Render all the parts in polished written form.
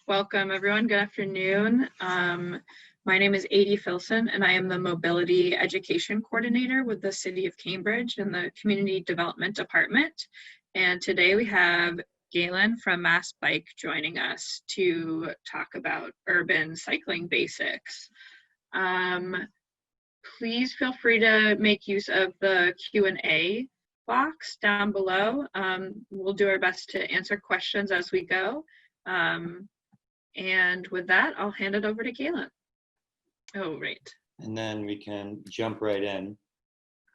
Welcome, everyone. Good afternoon. My name is Adie Filson, and I am the Mobility Education Coordinator with the City of Cambridge in the Community Development Department. And today we have Galen from MassBike joining us to talk about urban cycling basics. Please feel free to make use of the Q&A box down below. We'll do our best to answer questions as we go. And with that, I'll hand it over to Galen. Oh, right. And then we can jump right in.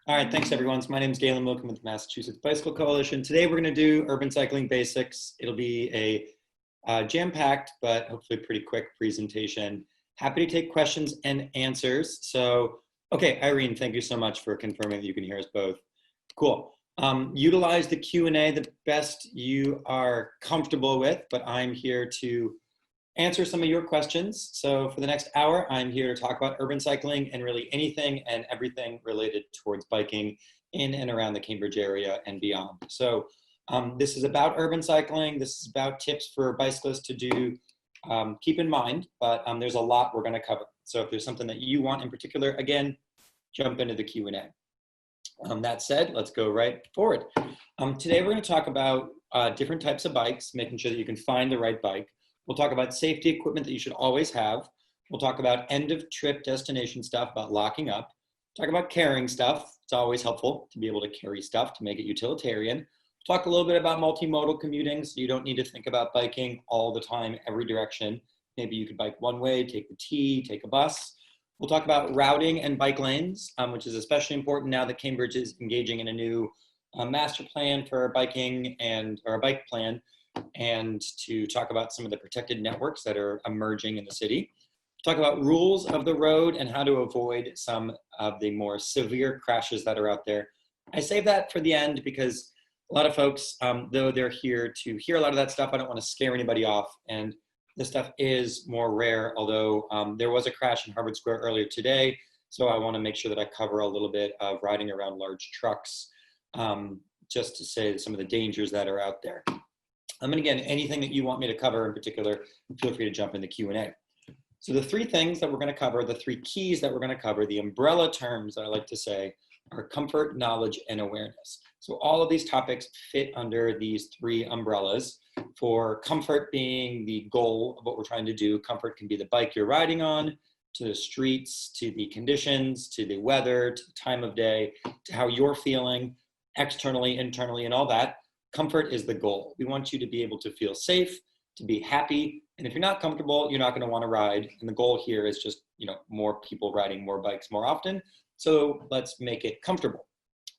All right, thanks everyone. So my name is Galen Milcom with the Massachusetts Bicycle Coalition. Today we're gonna do urban cycling basics. It'll be a jam-packed, but hopefully pretty quick presentation. Happy to take questions and answers. So, okay, Irene, thank you so much for confirming that you can hear us both. Cool. Utilize the Q&A the best you are comfortable with, but I'm here to answer some of your questions. So for the next hour, I'm here to talk about urban cycling and really anything and everything related towards biking in and around the Cambridge area and beyond. So this is about urban cycling. This is about tips for bicyclists to do, keep in mind, but there's a lot we're gonna cover. So if there's something that you want in particular, again, jump into the Q&A. That said, let's go right forward. Today we're gonna talk about different types of bikes, making sure that you can find the right bike. We'll talk about safety equipment that you should always have. We'll talk about end of trip destination stuff, about locking up. Talk about carrying stuff. It's always helpful to be able to carry stuff to make it utilitarian. We'll talk a little bit about multimodal commuting, so you don't need to think about biking all the time, every direction. Maybe you could bike one way, take the T, take a bus. We'll talk about routing and bike lanes, which is especially important now that Cambridge is engaging in a new master plan for biking or a bike plan, and to talk about some of the protected networks that are emerging in the city. Talk about rules of the road and how to avoid some of the more severe crashes that are out there. I save that for the end because a lot of folks, though they're here to hear a lot of that stuff, I don't want to scare anybody off. And this stuff is more rare, although there was a crash in Harvard Square earlier today. So I want to make sure that I cover a little bit of riding around large trucks, just to say some of the dangers that are out there. And again, anything that you want me to cover in particular, feel free to jump in the Q&A. So the three things that we're going to cover, the three keys that we're going to cover, the umbrella terms that I like to say are comfort, knowledge, and awareness. So all of these topics fit under these three umbrellas. For comfort being the goal of what we're trying to do, comfort can be the bike you're riding on, to the streets, to the conditions, to the weather, to the time of day, to how you're feeling externally, internally, and all that. Comfort is the goal. We want you to be able to feel safe, to be happy. And if you're not comfortable, you're not going to want to ride. And the goal here is just, more people riding more bikes more often. So let's make it comfortable.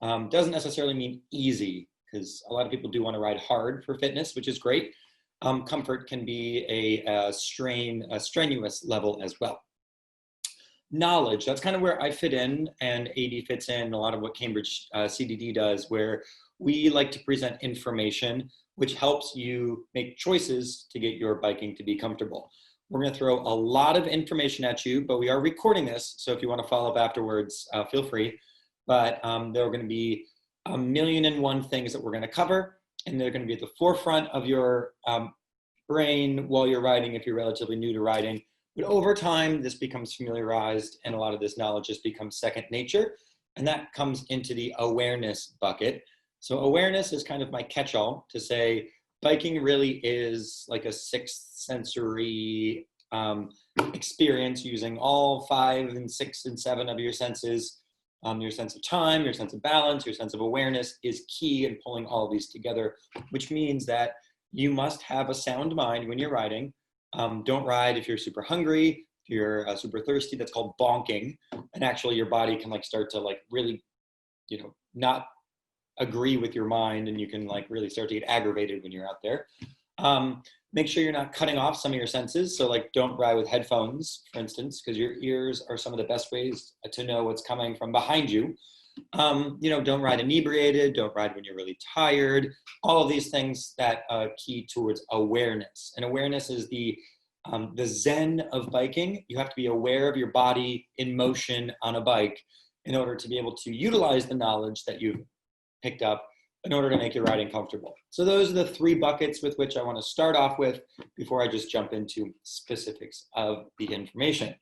Doesn't necessarily mean easy, because a lot of people do want to ride hard for fitness, which is great. Comfort can be a strenuous level as well. Knowledge, that's kind of where I fit in, and AD fits in a lot of what Cambridge CDD does, where we like to present information which helps you make choices to get your biking to be comfortable. We're going to throw a lot of information at you, but we are recording this, so if you want to follow up afterwards, feel free. But there are going to be 1,000,001 things that we're going to cover, and they're going to be at the forefront of your brain while you're riding if you're relatively new to riding. But over time, this becomes familiarized, and a lot of this knowledge just becomes second nature, and that comes into the awareness bucket. So awareness is kind of my catch-all to say biking really is like a sixth sensory experience using all 5 and 6 and 7 of your senses. Your sense of time, your sense of balance, your sense of awareness is key in pulling all of these together, which means that you must have a sound mind when you're riding. Don't ride if you're super hungry, if you're super thirsty. That's called bonking. And actually your body can start to really, not agree with your mind, and you can really start to get aggravated when you're out there. Make sure you're not cutting off some of your senses. So don't ride with headphones, for instance, because your ears are some of the best ways to know what's coming from behind you. Don't ride inebriated, don't ride when you're really tired. All of these things that key towards awareness. And awareness is the zen of biking. You have to be aware of your body in motion on a bike in order to be able to utilize the knowledge that you've picked up in order to make your riding comfortable. So those are the 3 buckets with which I want to start off with before I just jump into specifics of the information.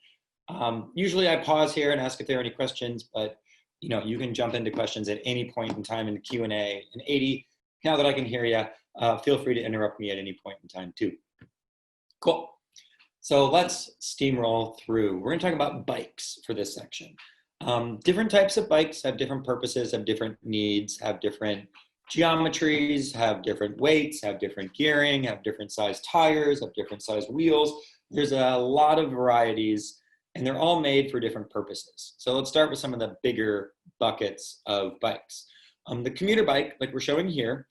Usually I pause here and ask if there are any questions, but you can jump into questions at any point in time in the Q&A. And 80, now that I can hear you, feel free to interrupt me at any point in time too. Cool. So let's steamroll through. We're going to talk about bikes for this section. Different types of bikes have different purposes, have different needs, have different geometries, have different weights, have different gearing, have different size tires, have different size wheels. There's a lot of varieties, and they're all made for different purposes. So let's start with some of the bigger buckets of bikes. The commuter bike, like we're showing here,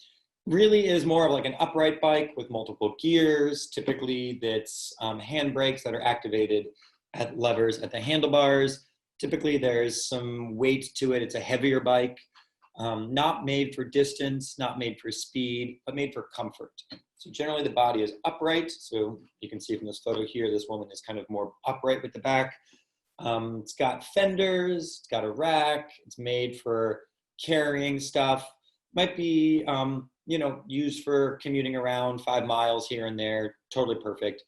really is more of like an upright bike with multiple gears. Typically, that's handbrakes that are activated at levers at the handlebars. Typically, there's some weight to it. It's a heavier bike, not made for distance, not made for speed, but made for comfort. So generally, the body is upright. So you can see from this photo here, this woman is kind of more upright with the back. It's got fenders, it's got a rack. It's made for carrying stuff. Might be, used for commuting around 5 miles here and there. Totally perfect.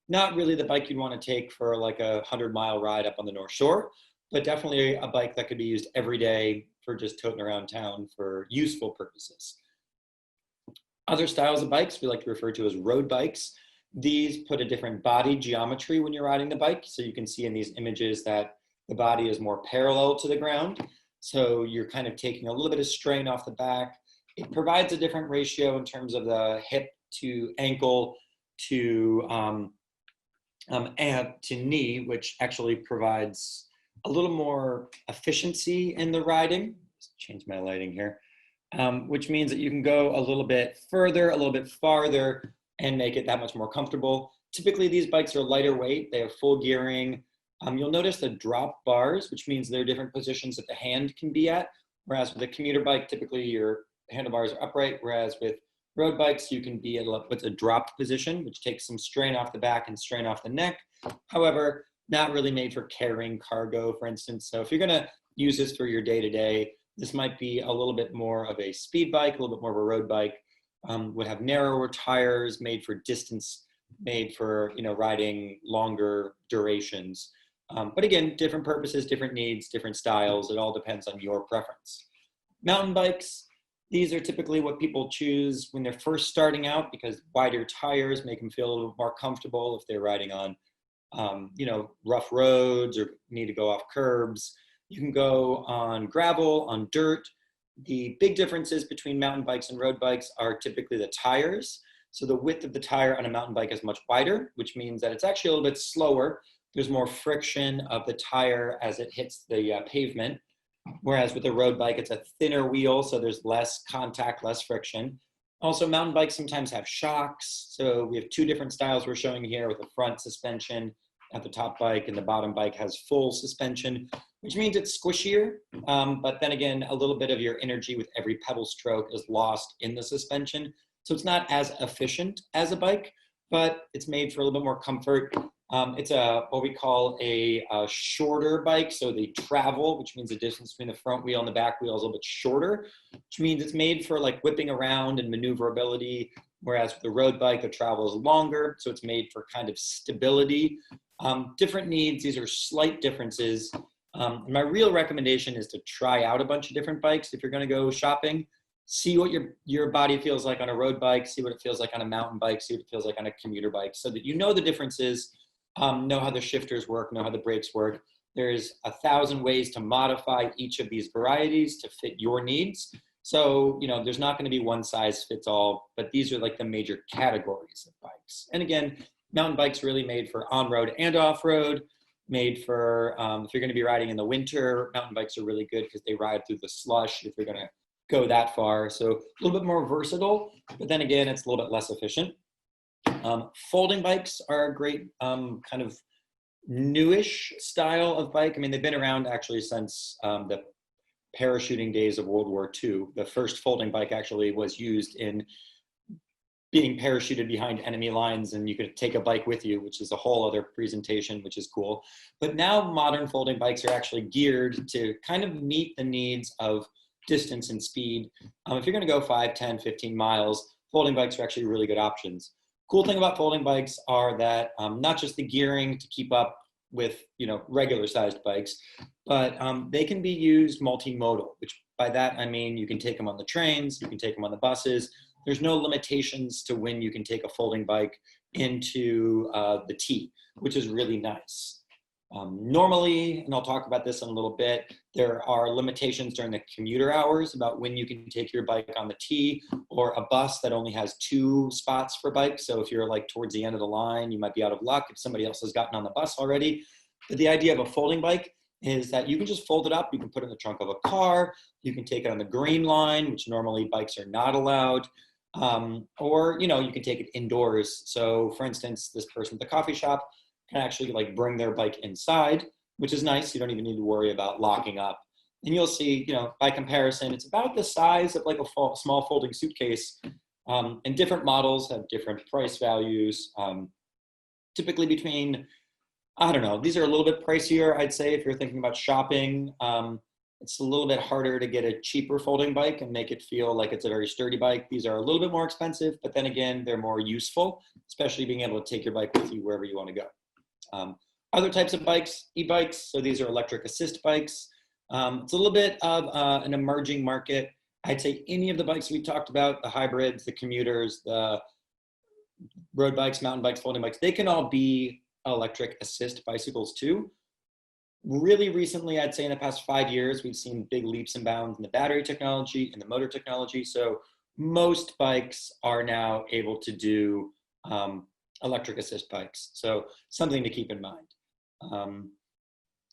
Not really the bike you'd want to take for like a 100-mile ride up on the North Shore, but definitely a bike that could be used every day for just toting around town for useful purposes. Other styles of bikes we like to refer to as road bikes. These put a different body geometry when you're riding the bike. So you can see in these images that the body is more parallel to the ground. So you're kind of taking a little bit of strain off the back. It provides a different ratio in terms of the hip to ankle to knee, which actually provides a little more efficiency in the riding. Just change my lighting here, which means that you can go a little bit further, a little bit farther, and make it that much more comfortable. Typically, these bikes are lighter weight. They have full gearing. You'll notice the drop bars, which means there are different positions that the hand can be at. Whereas with a commuter bike, typically your handlebars are upright, whereas with road bikes, you can be at what's a dropped position, which takes some strain off the back and strain off the neck. However, not really made for carrying cargo, for instance. So if you're gonna use this for your day-to-day, this might be a little bit more of a speed bike, a little bit more of a road bike. Would have narrower tires, made for distance, made for riding longer durations. But again, different purposes, different needs, different styles. It all depends on your preference. Mountain bikes, these are typically what people choose when they're first starting out because wider tires make them feel a little more comfortable if they're riding on rough roads or need to go off curbs. You can go on gravel, on dirt. The big differences between mountain bikes and road bikes are typically the tires. So the width of the tire on a mountain bike is much wider, which means that it's actually a little bit slower. There's more friction of the tire as it hits the pavement. Whereas with a road bike, it's a thinner wheel, so there's less contact, less friction. Also, mountain bikes sometimes have shocks. So we have 2 different styles we're showing here with a front suspension at the top bike, and the bottom bike has full suspension, which means it's squishier. But then again, a little bit of your energy with every pedal stroke is lost in the suspension. So it's not as efficient as a bike, but it's made for a little bit more comfort. It's what we call a shorter bike. So the travel, which means the distance between the front wheel and the back wheel is a little bit shorter, which means it's made for like whipping around and maneuverability. Whereas with the road bike, the travel is longer. So it's made for kind of stability. Different needs. These are slight differences. My real recommendation is to try out a bunch of different bikes if you're going to go shopping. See what your body feels like on a road bike, see what it feels like on a mountain bike, see what it feels like on a commuter bike, so that you know the differences, know how the shifters work, know how the brakes work. There's 1,000 ways to modify each of these varieties to fit your needs. So, there's not going to be one size fits all, but these are like the major categories of bikes. And again, mountain bikes really made for on-road and off-road, made for, if you're going to be riding in the winter, mountain bikes are really good because they ride through the slush if you're going to go that far. So a little bit more versatile, but then again, it's a little bit less efficient. Folding bikes are a great kind of newish style of bike. I mean, they've been around actually since the parachuting days of World War II. The first folding bike actually was used in being parachuted behind enemy lines, and you could take a bike with you, which is a whole other presentation, which is cool. But now modern folding bikes are actually geared to kind of meet the needs of distance and speed. If you're going to go 5, 10, 15 miles, folding bikes are actually really good options. Cool thing about folding bikes are that not just the gearing to keep up with regular sized bikes, but they can be used multimodal, which by that I mean you can take them on the trains, you can take them on the buses. There's no limitations to when you can take a folding bike into the T, which is really nice. Normally, and I'll talk about this in a little bit, there are limitations during the commuter hours about when you can take your bike on the T, or a bus that only has 2 spots for bikes. So if you're like towards the end of the line, you might be out of luck if somebody else has gotten on the bus already. But the idea of a folding bike is that you can just fold it up. You can put it in the trunk of a car. You can take it on the green line, which normally bikes are not allowed. Or you can take it indoors. So for instance, this person at the coffee shop can actually like bring their bike inside, which is nice. You don't even need to worry about locking up. And you'll see, by comparison, it's about the size of like a small folding suitcase. And different models have different price values. Typically between, I don't know, these are a little bit pricier, I'd say, if you're thinking about shopping. It's a little bit harder to get a cheaper folding bike and make it feel like it's a very sturdy bike. These are a little bit more expensive, but then again, they're more useful, especially being able to take your bike with you wherever you want to go. Other types of bikes, e-bikes. So these are electric assist bikes. It's a little bit of an emerging market. I'd say any of the bikes we talked about, the hybrids, the commuters, the road bikes, mountain bikes, folding bikes, they can all be electric assist bicycles too. Really recently, I'd say in the past 5 years, we've seen big leaps and bounds in the battery technology and the motor technology. So most bikes are now able to do electric assist bikes. So something to keep in mind.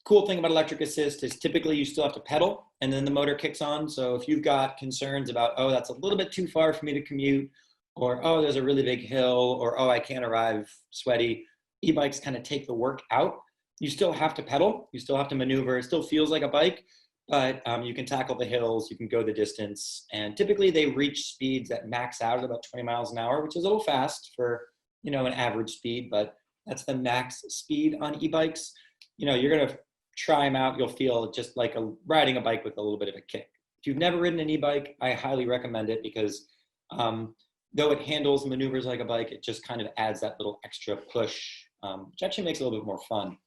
Cool thing about electric assist is typically you still have to pedal and then the motor kicks on. So if you've got concerns about, oh, that's a little bit too far for me to commute, or, oh, there's a really big hill, or, oh, I can't arrive sweaty, e-bikes kind of take the work out. You still have to pedal, you still have to maneuver. It still feels like a bike, but you can tackle the hills, you can go the distance. And typically they reach speeds that max out at about 20 miles an hour, which is a little fast for, an average speed, but that's the max speed on e-bikes. You're gonna try them out, you'll feel just like riding a bike with a little bit of a kick. If you've never ridden an e-bike, I highly recommend it because though it handles maneuvers like a bike, it just kind of adds that little extra push, which actually makes it a little bit more fun.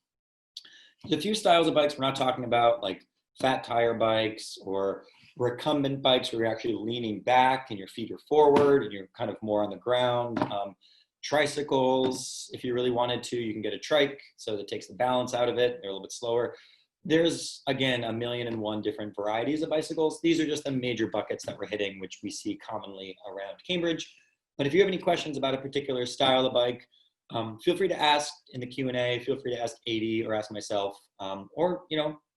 There's a few styles of bikes we're not talking about, like fat tire bikes or recumbent bikes where you're actually leaning back and your feet are forward and you're kind of more on the ground. Tricycles, if you really wanted to, you can get a trike, so that takes the balance out of it. They're a little bit slower. There's, again, 1,000,001 different varieties of bicycles. These are just the major buckets that we're hitting, which we see commonly around Cambridge. But if you have any questions about a particular style of bike, feel free to ask in the Q&A. Feel free to ask Adi or ask myself, or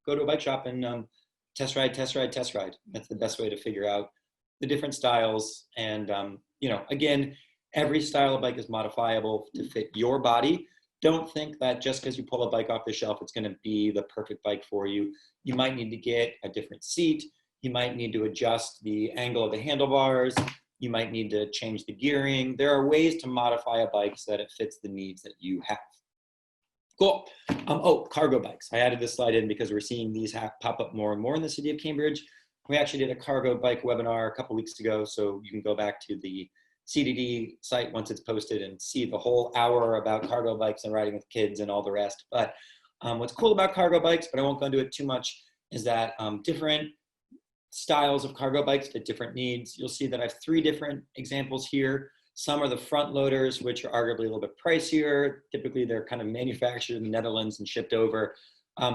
go to a bike shop and test ride. That's the best way to figure out the different styles. And again, every style of bike is modifiable to fit your body. Don't think that just because you pull a bike off the shelf, it's going to be the perfect bike for you. You might need to get a different seat. You might need to adjust the angle of the handlebars. You might need to change the gearing. There are ways to modify a bike so that it fits the needs that you have. Cool. Cargo bikes. I added this slide in because we're seeing these pop up more and more in the city of Cambridge. We actually did a cargo bike webinar a couple weeks ago, so you can go back to the CDD site once it's posted and see the whole hour about cargo bikes and riding with kids and all the rest. But what's cool about cargo bikes, but I won't go into it too much, is that different styles of cargo bikes fit different needs. You'll see that I have 3 different examples here. Some are the front loaders, which are arguably a little bit pricier. Typically, they're kind of manufactured in the Netherlands and shipped over.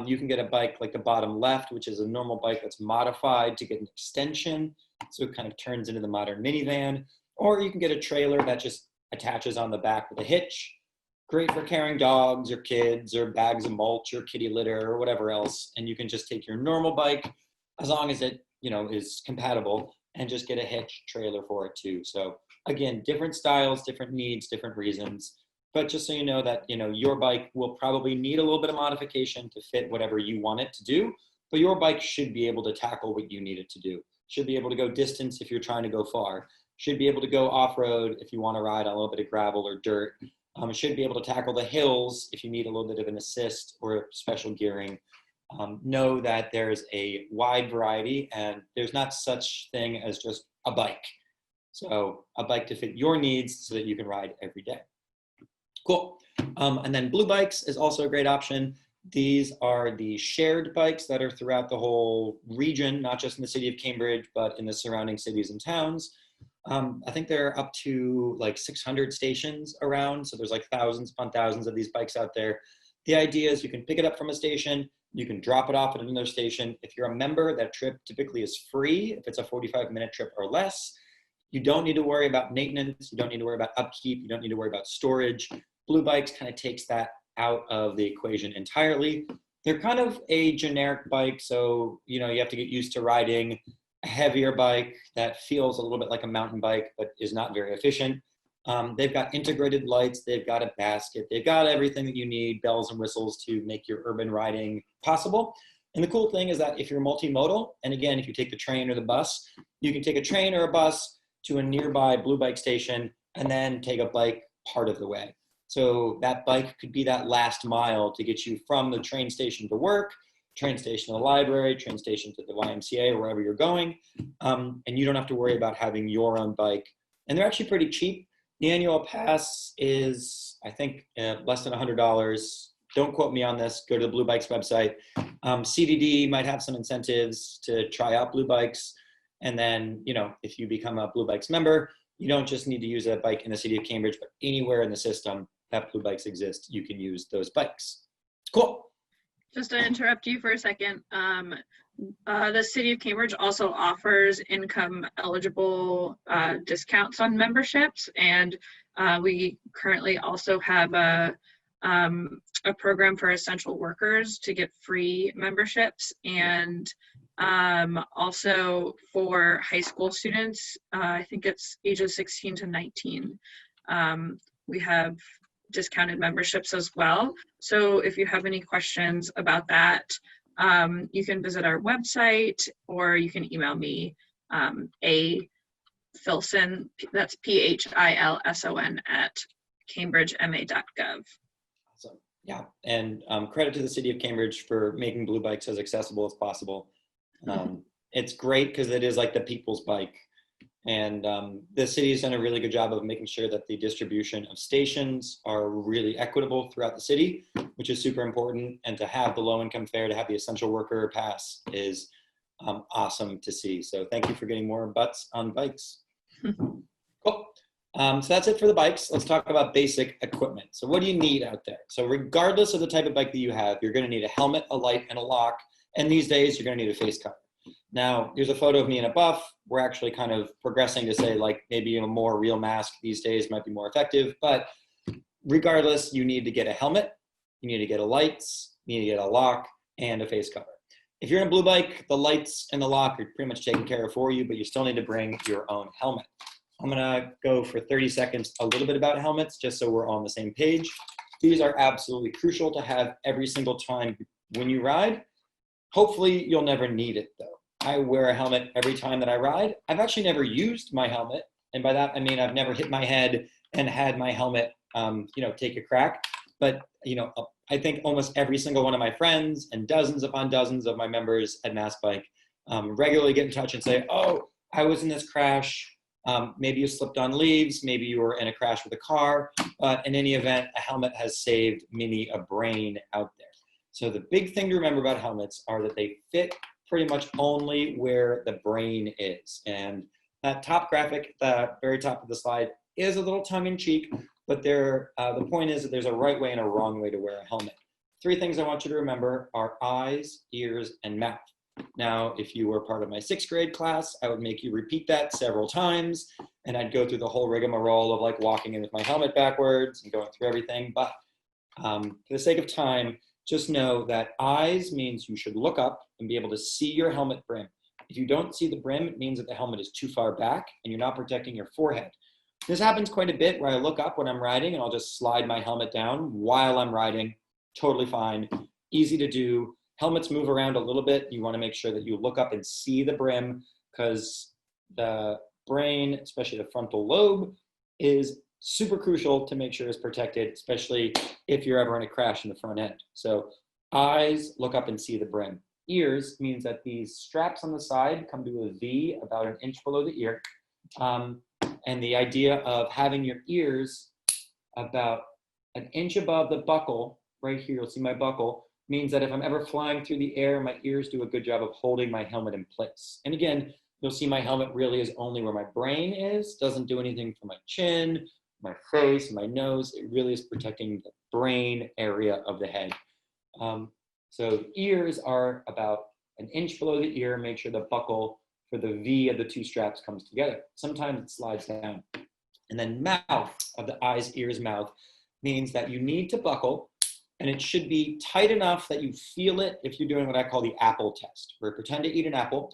You can get a bike like the bottom left, which is a normal bike that's modified to get an extension. So it kind of turns into the modern minivan. Or you can get a trailer that just attaches on the back with a hitch. Great for carrying dogs or kids or bags of mulch or kitty litter or whatever else. And you can just take your normal bike, as long as it is compatible, and just get a hitch trailer for it too. So again, different styles, different needs, different reasons. But just so you know that your bike will probably need a little bit of modification to fit whatever you want it to do. But your bike should be able to tackle what you need it to do. Should be able to go distance if you're trying to go far. Should be able to go off-road if you want to ride on a little bit of gravel or dirt. It should be able to tackle the hills if you need a little bit of an assist or special gearing. know that there's a wide variety and there's not such thing as just a bike. So a bike to fit your needs so that you can ride every day. Cool. And then Blue Bikes is also a great option. These are the shared bikes that are throughout the whole region, not just in the city of Cambridge, but in the surrounding cities and towns. I think there are up to like 600 stations around. So there's like thousands upon thousands of these bikes out there. The idea is you can pick it up from a station, you can drop it off at another station. If you're a member, that trip typically is free if it's a 45-minute trip or less. You don't need to worry about maintenance. You don't need to worry about upkeep. You don't need to worry about storage. Blue Bikes kind of takes that out of the equation entirely. They're kind of a generic bike, so you have to get used to riding a heavier bike that feels a little bit like a mountain bike, but is not very efficient. They've got integrated lights, they've got a basket, they've got everything that you need, bells and whistles to make your urban riding possible. And the cool thing is that if you're multimodal, and again, if you take the train or the bus, you can take a train or a bus to a nearby Blue Bike station and then take a bike part of the way. So that bike could be that last mile to get you from the train station to work, train station to the library, train station to the YMCA, or wherever you're going. And you don't have to worry about having your own bike. And they're actually pretty cheap. The annual pass is, I think, less than $100. Don't quote me on this. Go to the Blue Bikes website. CDD might have some incentives to try out Blue Bikes. And then, if you become a Blue Bikes member, you don't just need to use a bike in the city of Cambridge, but anywhere in the system that Blue Bikes exist, you can use those bikes. Cool. Just to interrupt you for a second, the city of Cambridge also offers income eligible discounts on memberships, and we currently also have a program for essential workers to get free memberships, and also for high school students, I think it's ages 16 to 19. We have discounted memberships as well. So if you have any questions about that, you can visit our website or you can email me, Philson, that's PHILSON at cambridgema.gov. Awesome. Yeah, and credit to the city of Cambridge for making Blue Bikes as accessible as possible. It's great because it is like the people's bike. And the city has done a really good job of making sure that the distribution of stations are really equitable throughout the city, which is super important. And to have the low-income fare, to have the essential worker pass is awesome to see. So thank you for getting more butts on bikes. Cool. So that's it for the bikes. Let's talk about basic equipment. So what do you need out there? So regardless of the type of bike that you have, you're going to need a helmet, a light, and a lock. And these days, you're going to need a face cover. Now, here's a photo of me in a buff. We're actually kind of progressing to say like maybe a more real mask these days might be more effective. But regardless, you need to get a helmet, you need to get a lights, you need to get a lock, and a face cover. If you're in a Blue Bike, the lights and the lock are pretty much taken care of for you, but you still need to bring your own helmet. I'm gonna go for 30 seconds a little bit about helmets, just so we're all on the same page. These are absolutely crucial to have every single time when you ride. Hopefully you'll never need it though. I wear a helmet every time that I ride. I've actually never used my helmet. And by that, I mean, I've never hit my head and had my helmet, take a crack. But, I think almost every single one of my friends and dozens upon dozens of my members at MassBike regularly get in touch and say, oh, I was in this crash. Maybe you slipped on leaves. Maybe you were in a crash with a car. But in any event, a helmet has saved many a brain out there. So the big thing to remember about helmets are that they fit pretty much only where the brain is. And that top graphic, the very top of the slide, is a little tongue-in-cheek, but the point is that there's a right way and a wrong way to wear a helmet. 3 things I want you to remember are eyes, ears, and mouth. Now, if you were part of my 6th grade class, I would make you repeat that several times, and I'd go through the whole rigmarole of like walking in with my helmet backwards and going through everything. But for the sake of time, just know that eyes means you should look up and be able to see your helmet brim. If you don't see the brim, it means that the helmet is too far back and you're not protecting your forehead. This happens quite a bit where I look up when I'm riding and I'll just slide my helmet down while I'm riding. Totally fine, easy to do. Helmets move around a little bit. You want to make sure that you look up and see the brim because the brain, especially the frontal lobe, is super crucial to make sure it's protected, especially if you're ever in a crash in the front end. So Eyes, look up and see the brim. Ears means that these straps on the side come to a V about an inch below the ear. And the idea of having your ears about an inch above the buckle, right here, you'll see my buckle, means that if I'm ever flying through the air, my ears do a good job of holding my helmet in place. And again, you'll see my helmet really is only where my brain is, doesn't do anything for my chin, my face, my nose. It really is protecting the brain area of the head. So ears are about an inch below the ear. Make sure the buckle for the V of the two straps comes together. Sometimes it slides down. And then mouth of the eyes, ears, mouth means that you need to buckle, and it should be tight enough that you feel it if you're doing what I call the apple test, where pretend to eat an apple.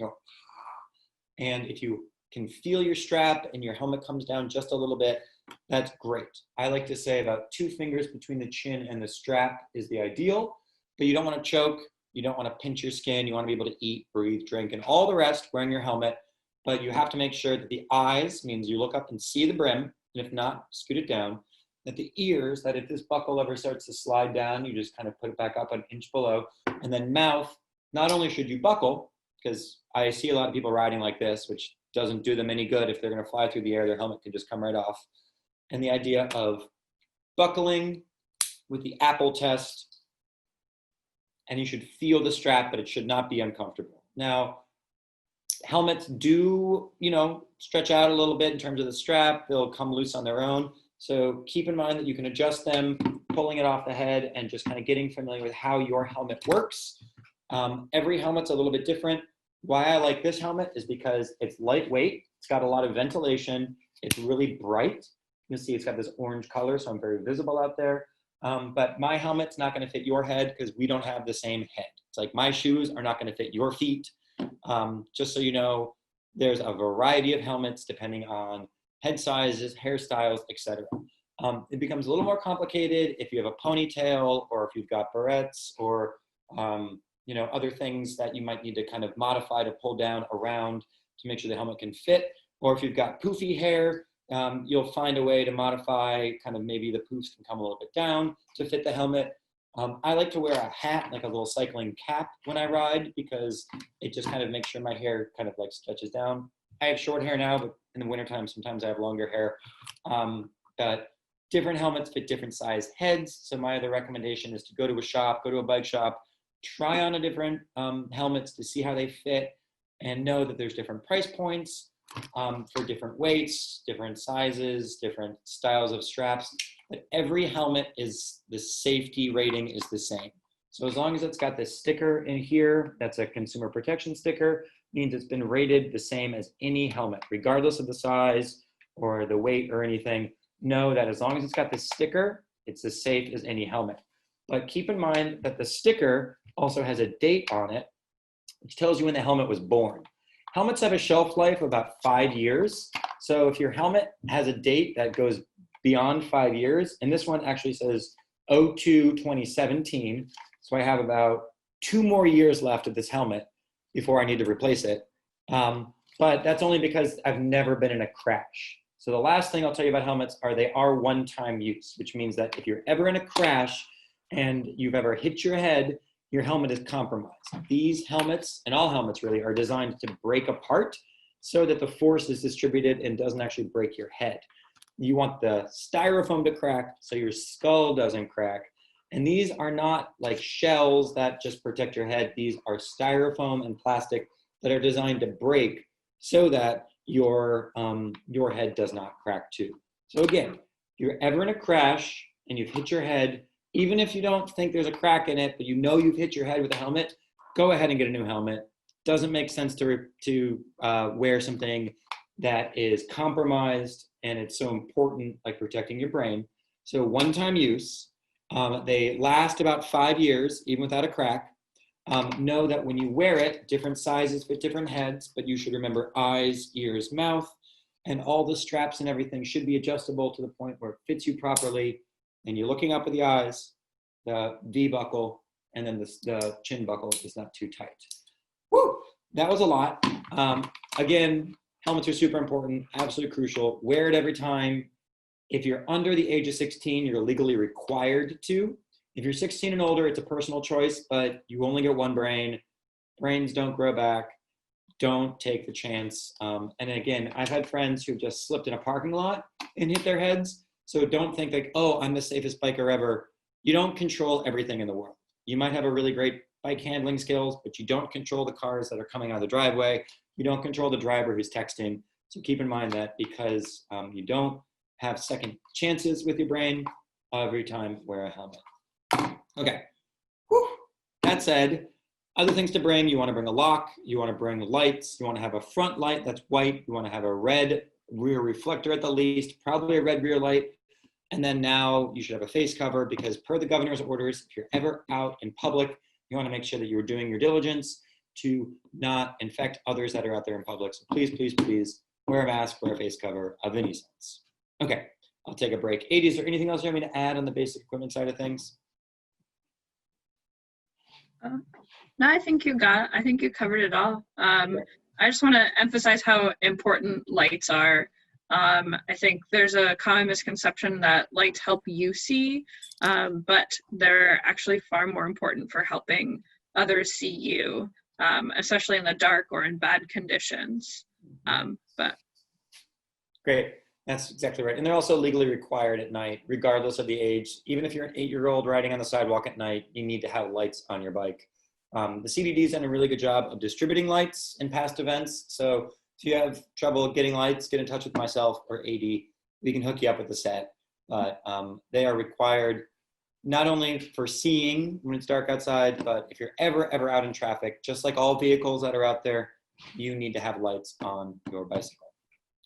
And if you can feel your strap and your helmet comes down just a little bit, that's great. I like to say about 2 fingers between the chin and the strap is the ideal, but you don't want to choke. You don't want to pinch your skin. You want to be able to eat, breathe, drink, and all the rest wearing your helmet. But you have to make sure that the eyes means you look up and see the brim, and if not, scoot it down. That the ears, that if this buckle ever starts to slide down, you just kind of put it back up an inch below. And then mouth, not only should you buckle, because I see a lot of people riding like this, which doesn't do them any good. If they're going to fly through the air, their helmet can just come right off. And the idea of buckling with the apple test, and you should feel the strap, but it should not be uncomfortable. Now, helmets do, stretch out a little bit in terms of the strap. They'll come loose on their own. So keep in mind that you can adjust them, pulling it off the head and just kind of getting familiar with how your helmet works. Every helmet's a little bit different. Why I like this helmet is because it's lightweight. It's got a lot of ventilation. It's really bright. You can see it's got this orange color, so I'm very visible out there. But my helmet's not going to fit your head because we don't have the same head. It's like my shoes are not going to fit your feet. Just so you know, there's a variety of helmets depending on head sizes, hairstyles, etc. It becomes a little more complicated if you have a ponytail or if you've got barrettes or other things that you might need to kind of modify to pull down around to make sure the helmet can fit. Or if you've got poofy hair, you'll find a way to modify kind of maybe the poofs can come a little bit down to fit the helmet. I like to wear a hat, like a little cycling cap when I ride because it just kind of makes sure my hair kind of like stretches down. I have short hair now, but in the wintertime, sometimes I have longer hair. But different helmets fit different size heads. So my other recommendation is to go to a shop, go to a bike shop, try on a different helmets to see how they fit and know that there's different price points for different weights, different sizes, different styles of straps. But every helmet is, the safety rating is the same. So as long as it's got this sticker in here, that's a consumer protection sticker, means it's been rated the same as any helmet, regardless of the size or the weight or anything. Know that as long as it's got this sticker, it's as safe as any helmet. But keep in mind that the sticker also has a date on it, which tells you when the helmet was born. Helmets have a shelf life of about 5 years. So if your helmet has a date that goes beyond 5 years, and this one actually says 02/2017, so I have about 2 more years left of this helmet before I need to replace it. But that's only because I've never been in a crash. So the last thing I'll tell you about helmets are they are one-time use, which means that if you're ever in a crash and you've ever hit your head, your helmet is compromised. These helmets, and all helmets really, are designed to break apart so that the force is distributed and doesn't actually break your head. You want the styrofoam to crack so your skull doesn't crack. And these are not like shells that just protect your head. These are styrofoam and plastic that are designed to break so that your head does not crack too. So again, if you're ever in a crash and you've hit your head, even if you don't think there's a crack in it, but you know you've hit your head with a helmet, go ahead and get a new helmet. Doesn't make sense to wear something that is compromised, and it's so important, like protecting your brain. So one-time use. They last about 5 years, even without a crack. Know that when you wear it, different sizes fit different heads, but you should remember eyes, ears, mouth, and all the straps and everything should be adjustable to the point where it fits you properly. And you're looking up at the eyes, the V buckle, and then the chin buckle is not too tight. Woo! That was a lot. Again, helmets are super important, absolutely crucial. Wear it every time. If you're under the age of 16, you're legally required to. If you're 16 and older, it's a personal choice, but you only get one brain. Brains don't grow back. Don't take the chance. And again, I've had friends who just slipped in a parking lot and hit their heads. So don't think like, oh, I'm the safest biker ever. You don't control everything in the world. You might have a really great bike handling skills, but you don't control the cars that are coming out of the driveway. You don't control the driver who's texting. So keep in mind that because you don't have second chances with your brain, every time wear a helmet. Okay. Whew. That said, other things to bring, you want to bring a lock, you want to bring lights, you want to have a front light that's white, you want to have a red rear reflector at the least, probably a red rear light. And then now you should have a face cover because per the governor's orders, if you're ever out in public, you want to make sure that you're doing your diligence to not infect others that are out there in public. So please, please, please wear a mask, wear a face cover of any sense. Okay, I'll take a break. Adi, is there anything else you want me to add on the basic equipment side of things? No, I think you covered it all. I just want to emphasize how important lights are. I think there's a common misconception that lights help you see, but they're actually far more important for helping others see you, especially in the dark or in bad conditions. But Great. That's exactly right. And they're also legally required at night, regardless of the age. Even if you're an 8-year-old riding on the sidewalk at night, you need to have lights on your bike. The CDD's done a really good job of distributing lights in past events. So if you have trouble getting lights, get in touch with myself or AD. We can hook you up with the set. But they are required not only for seeing when it's dark outside, but if you're ever out in traffic, just like all vehicles that are out there, you need to have lights on your bicycle.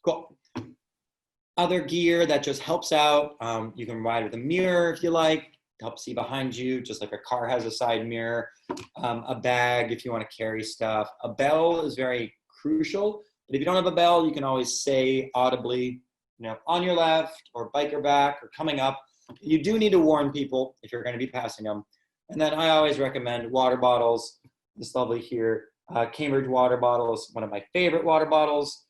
Cool. Other gear that just helps out, you can ride with a mirror if you like, help see behind you, just like a car has a side mirror. A bag if you want to carry stuff. A bell is very crucial, but if you don't have a bell, you can always say audibly, on your left or biker back or coming up. You do need to warn people if you're going to be passing them. And then I always recommend water bottles. This lovely here, Cambridge water bottle is one of my favorite water bottles.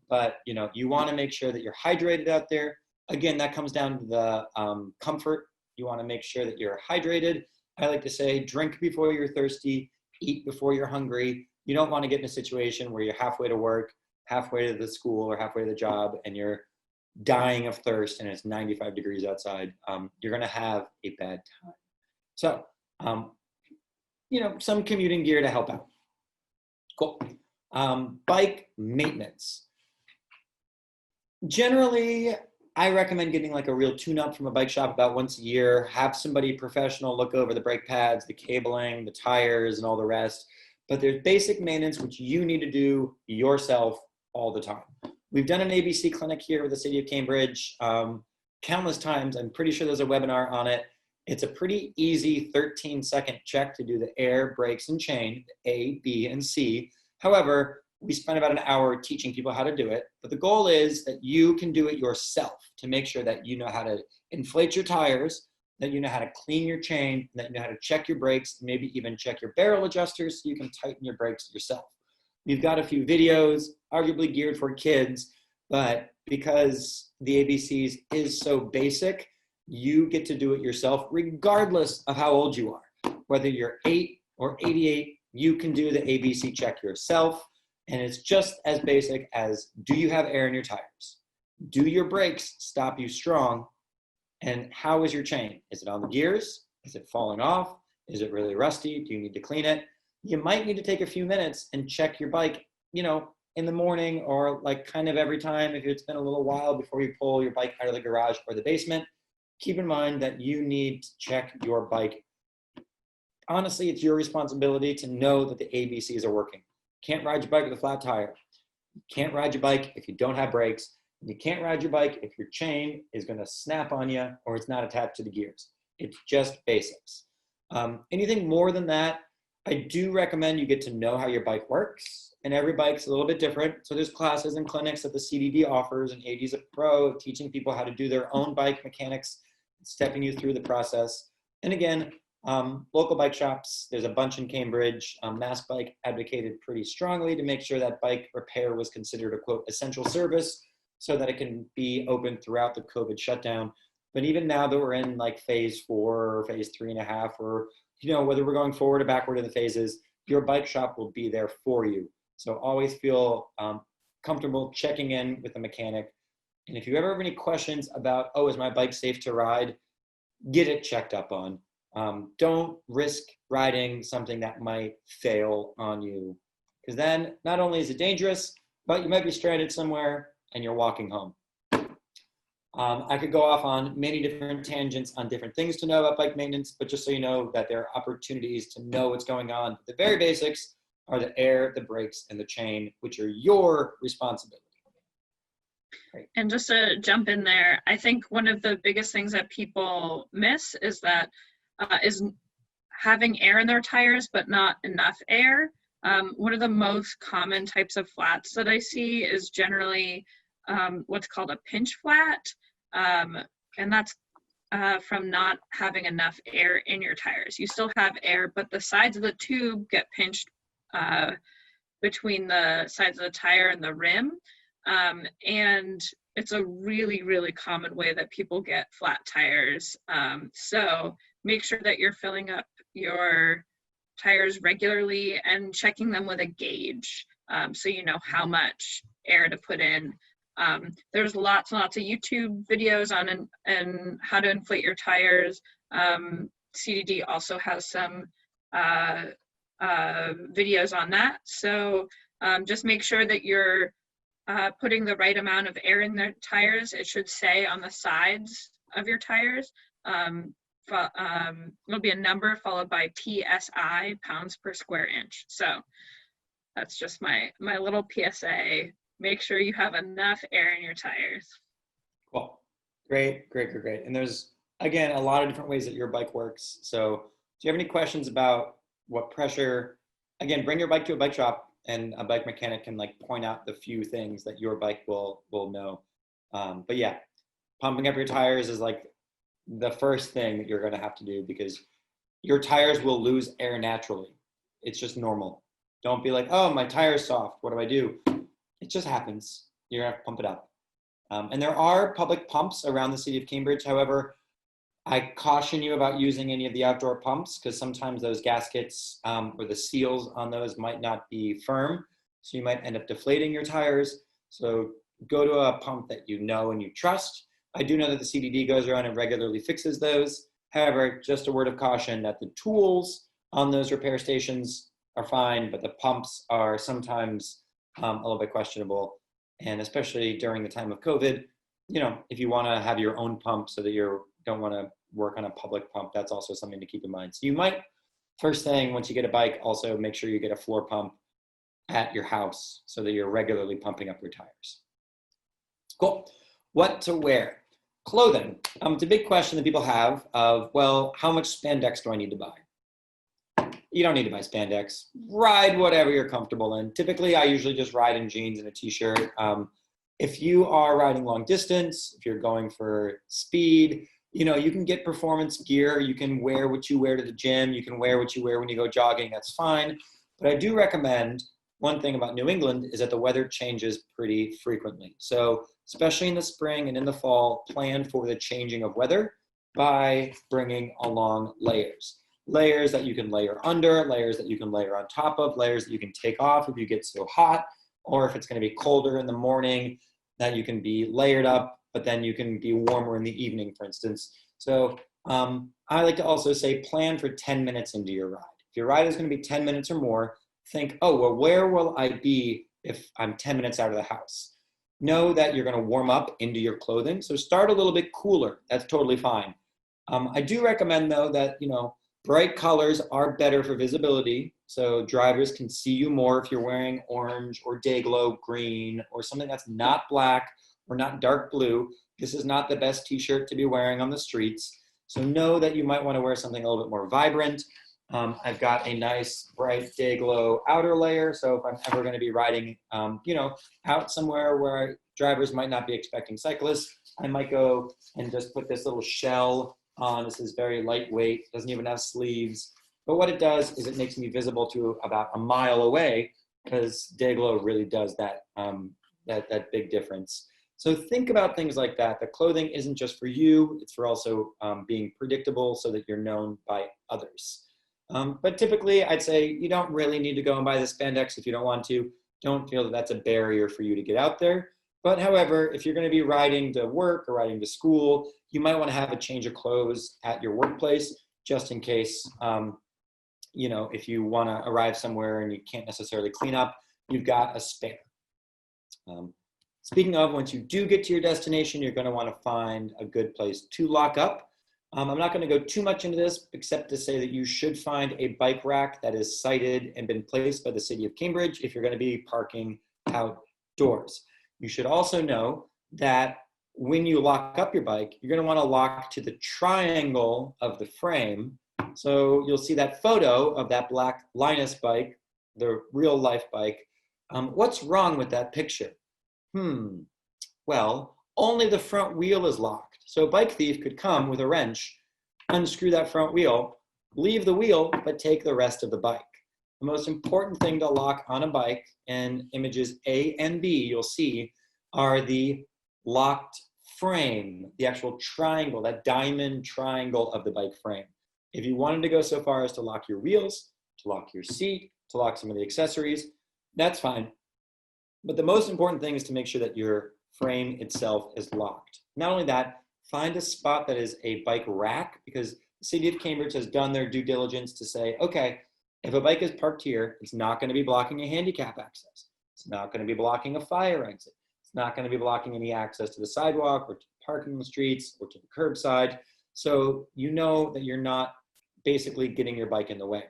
But you want to make sure that you're hydrated out there. Again, that comes down to the comfort. You want to make sure that you're hydrated. I like to say, drink before you're thirsty, eat before you're hungry. You don't want to get in a situation where you're halfway to work, halfway to the school, or halfway to the job, and you're dying of thirst and it's 95 degrees outside. You're going to have a bad time. So, some commuting gear to help out. Cool. Bike maintenance. Generally, I recommend getting like a real tune-up from a bike shop about once a year. Have somebody professional look over the brake pads, the cabling, the tires, and all the rest. But there's basic maintenance which you need to do yourself all the time. We've done an ABC clinic here with the city of Cambridge countless times. I'm pretty sure there's a webinar on it. It's a pretty easy 13-second check to do the air, brakes, and chain, A, B, and C. However, we spent about an hour teaching people how to do it, but the goal is that you can do it yourself to make sure that you know how to inflate your tires, that you know how to clean your chain, that you know how to check your brakes, maybe even check your barrel adjusters so you can tighten your brakes yourself. We've got a few videos, arguably geared for kids, but because the ABCs is so basic, you get to do it yourself regardless of how old you are. Whether you're 8 or 88, you can do the ABC check yourself. And it's just as basic as, do you have air in your tires? Do your brakes stop you strong? And how is your chain? Is it on the gears? Is it falling off? Is it really rusty? Do you need to clean it? You might need to take a few minutes and check your bike, in the morning or like kind of every time if it's been a little while before you pull your bike out of the garage or the basement. Keep in mind that you need to check your bike. Honestly, it's your responsibility to know that the ABCs are working. Can't ride your bike with a flat tire. You can't ride your bike if you don't have brakes. You can't ride your bike if your chain is going to snap on you or it's not attached to the gears. It's just basics. Anything more than that, I do recommend you get to know how your bike works. And every bike's a little bit different. So there's classes and clinics that the CDD offers, and AD's a pro of teaching people how to do their own bike mechanics, stepping you through the process. And again, local bike shops, there's a bunch in Cambridge. MassBike advocated pretty strongly to make sure that bike repair was considered a, quote, essential service so that it can be open throughout the COVID shutdown. But even now that we're in like phase 4 or phase 3.5, or, whether we're going forward or backward in the phases, your bike shop will be there for you. So always feel comfortable checking in with the mechanic. And if you ever have any questions about, oh, is my bike safe to ride? Get it checked up on. Don't risk riding something that might fail on you, because then not only is it dangerous, but you might be stranded somewhere and you're walking home. I could go off on many different tangents on different things to know about bike maintenance, but just so you know that there are opportunities to know what's going on. The very basics are the air, the brakes, and the chain, which are your responsibility. Great. And just to jump in there, I think one of the biggest things that people miss is that is having air in their tires, but not enough air. One of the most common types of flats that I see is generally what's called a pinch flat. And that's from not having enough air in your tires. You still have air, but the sides of the tube get pinched between the sides of the tire and the rim. And it's a really, really common way that people get flat tires. So make sure that you're filling up your tires regularly and checking them with a gauge, so you know how much air to put in. There's lots and lots of YouTube videos on and how to inflate your tires. CDD also has some videos on that. So just make sure that you're putting the right amount of air in the tires. It should say on the sides of your tires. It'll be a number followed by PSI, pounds per square inch. So that's just my little PSA. Make sure you have enough air in your tires. Cool. Great. And there's, again, a lot of different ways that your bike works. So do you have any questions about what pressure? Again, bring your bike to a bike shop and a bike mechanic can like point out the few things that your bike will know. But yeah, pumping up your tires is like the first thing that you're going to have to do, because your tires will lose air naturally. It's just normal. Don't be like, oh, my tire's soft. What do I do? It just happens. You're going to have to pump it up. And there are public pumps around the city of Cambridge. However, I caution you about using any of the outdoor pumps, because sometimes those gaskets or the seals on those might not be firm. So you might end up deflating your tires. So go to a pump that you know and you trust. I do know that the CDD goes around and regularly fixes those. However, just a word of caution that the tools on those repair stations are fine, but the pumps are sometimes a little bit questionable. And especially during the time of COVID, if you want to have your own pump so that you don't want to work on a public pump, that's also something to keep in mind. So you might, first thing, once you get a bike, also make sure you get a floor pump at your house so that you're regularly pumping up your tires. Cool. What to wear? Clothing. It's a big question that people have of, well, how much spandex do I need to buy? You don't need to buy spandex. Ride whatever you're comfortable in. Typically, I usually just ride in jeans and a t-shirt. If you are riding long distance, if you're going for speed, you can get performance gear. You can wear what you wear to the gym. You can wear what you wear when you go jogging. That's fine. But I do recommend, one thing about New England is that the weather changes pretty frequently. So especially in the spring and in the fall, plan for the changing of weather by bringing along layers. Layers that you can layer under, layers that you can layer on top of, layers that you can take off if you get so hot, or if it's going to be colder in the morning, that you can be layered up, but then you can be warmer in the evening, for instance. So I like to also say plan for 10 minutes into your ride. If your ride is going to be 10 minutes or more, think, oh, well, where will I be if I'm 10 minutes out of the house? Know that you're going to warm up into your clothing. So start a little bit cooler. That's totally fine. I do recommend, though, that, bright colors are better for visibility. So drivers can see you more if you're wearing orange or day glow green or something that's not black or not dark blue. This is not the best t-shirt to be wearing on the streets. So know that you might want to wear something a little bit more vibrant. I've got a nice bright day glow outer layer. So if I'm ever going to be riding, out somewhere where drivers might not be expecting cyclists, I might go and just put this little shell on. This is very lightweight, doesn't even have sleeves. But what it does is it makes me visible to about a mile away, because day glow really does that, that big difference. So think about things like that. The clothing isn't just for you, it's for also being predictable so that you're known by others. But typically, I'd say you don't really need to go and buy the spandex if you don't want to. Don't feel that that's a barrier for you to get out there. But however, if you're going to be riding to work or riding to school, you might want to have a change of clothes at your workplace just in case, if you want to arrive somewhere and you can't necessarily clean up, you've got a spare. Speaking of, once you do get to your destination, you're going to want to find a good place to lock up. I'm not going to go too much into this, except to say that you should find a bike rack that is sited and been placed by the city of Cambridge if you're going to be parking outdoors. You should also know that when you lock up your bike, you're going to want to lock to the triangle of the frame. So you'll see that photo of that black Linus bike, the real life bike. What's wrong with that picture? Well, only the front wheel is locked. So a bike thief could come with a wrench, unscrew that front wheel, leave the wheel, but take the rest of the bike. The most important thing to lock on a bike, and images A and B you'll see, are the locked frame, the actual triangle, that diamond triangle of the bike frame. If you wanted to go so far as to lock your wheels, to lock your seat, to lock some of the accessories, that's fine. But the most important thing is to make sure that your frame itself is locked. Not only that, find a spot that is a bike rack, because the city of Cambridge has done their due diligence to say, okay, if a bike is parked here, it's not going to be blocking a handicap access. It's not going to be blocking a fire exit. It's not going to be blocking any access to the sidewalk or to parking streets or to the curbside. So you know that you're not basically getting your bike in the way.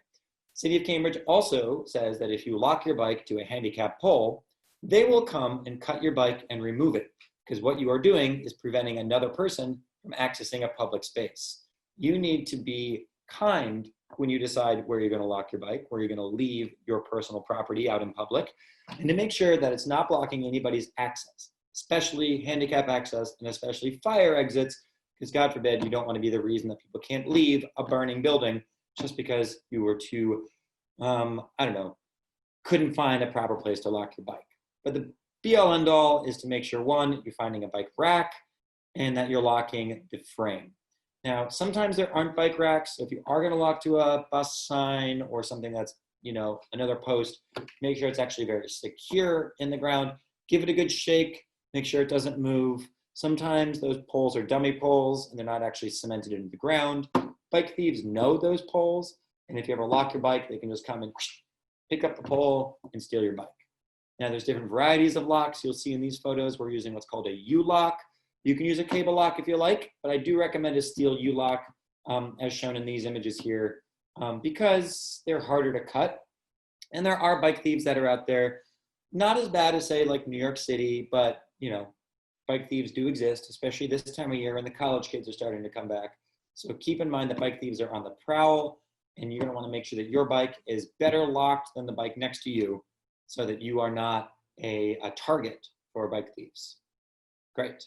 City of Cambridge also says that if you lock your bike to a handicap pole, they will come and cut your bike and remove it, because what you are doing is preventing another person from accessing a public space. You need to be kind when you decide where you're going to lock your bike, where you're going to leave your personal property out in public, and to make sure that it's not blocking anybody's access, especially handicap access and especially fire exits, because God forbid you don't want to be the reason that people can't leave a burning building just because you were too, couldn't find a proper place to lock your bike. But the be-all end-all is to make sure, one, you're finding a bike rack and that you're locking the frame. Now, sometimes there aren't bike racks, so if you are going to lock to a bus sign or something that's, another post, make sure it's actually very secure in the ground. Give it a good shake, make sure it doesn't move. Sometimes those poles are dummy poles and they're not actually cemented into the ground. Bike thieves know those poles, and if you ever lock your bike, they can just come and pick up the pole and steal your bike. Now, there's different varieties of locks. You'll see in these photos, we're using what's called a U-lock. You can use a cable lock if you like, but I do recommend a steel U-lock, as shown in these images here, because they're harder to cut. And there are bike thieves that are out there, not as bad as, say, like New York City, but, bike thieves do exist, especially this time of year when the college kids are starting to come back. So keep in mind that bike thieves are on the prowl, and you're going to want to make sure that your bike is better locked than the bike next to you, so that you are not a target for bike thieves. Great.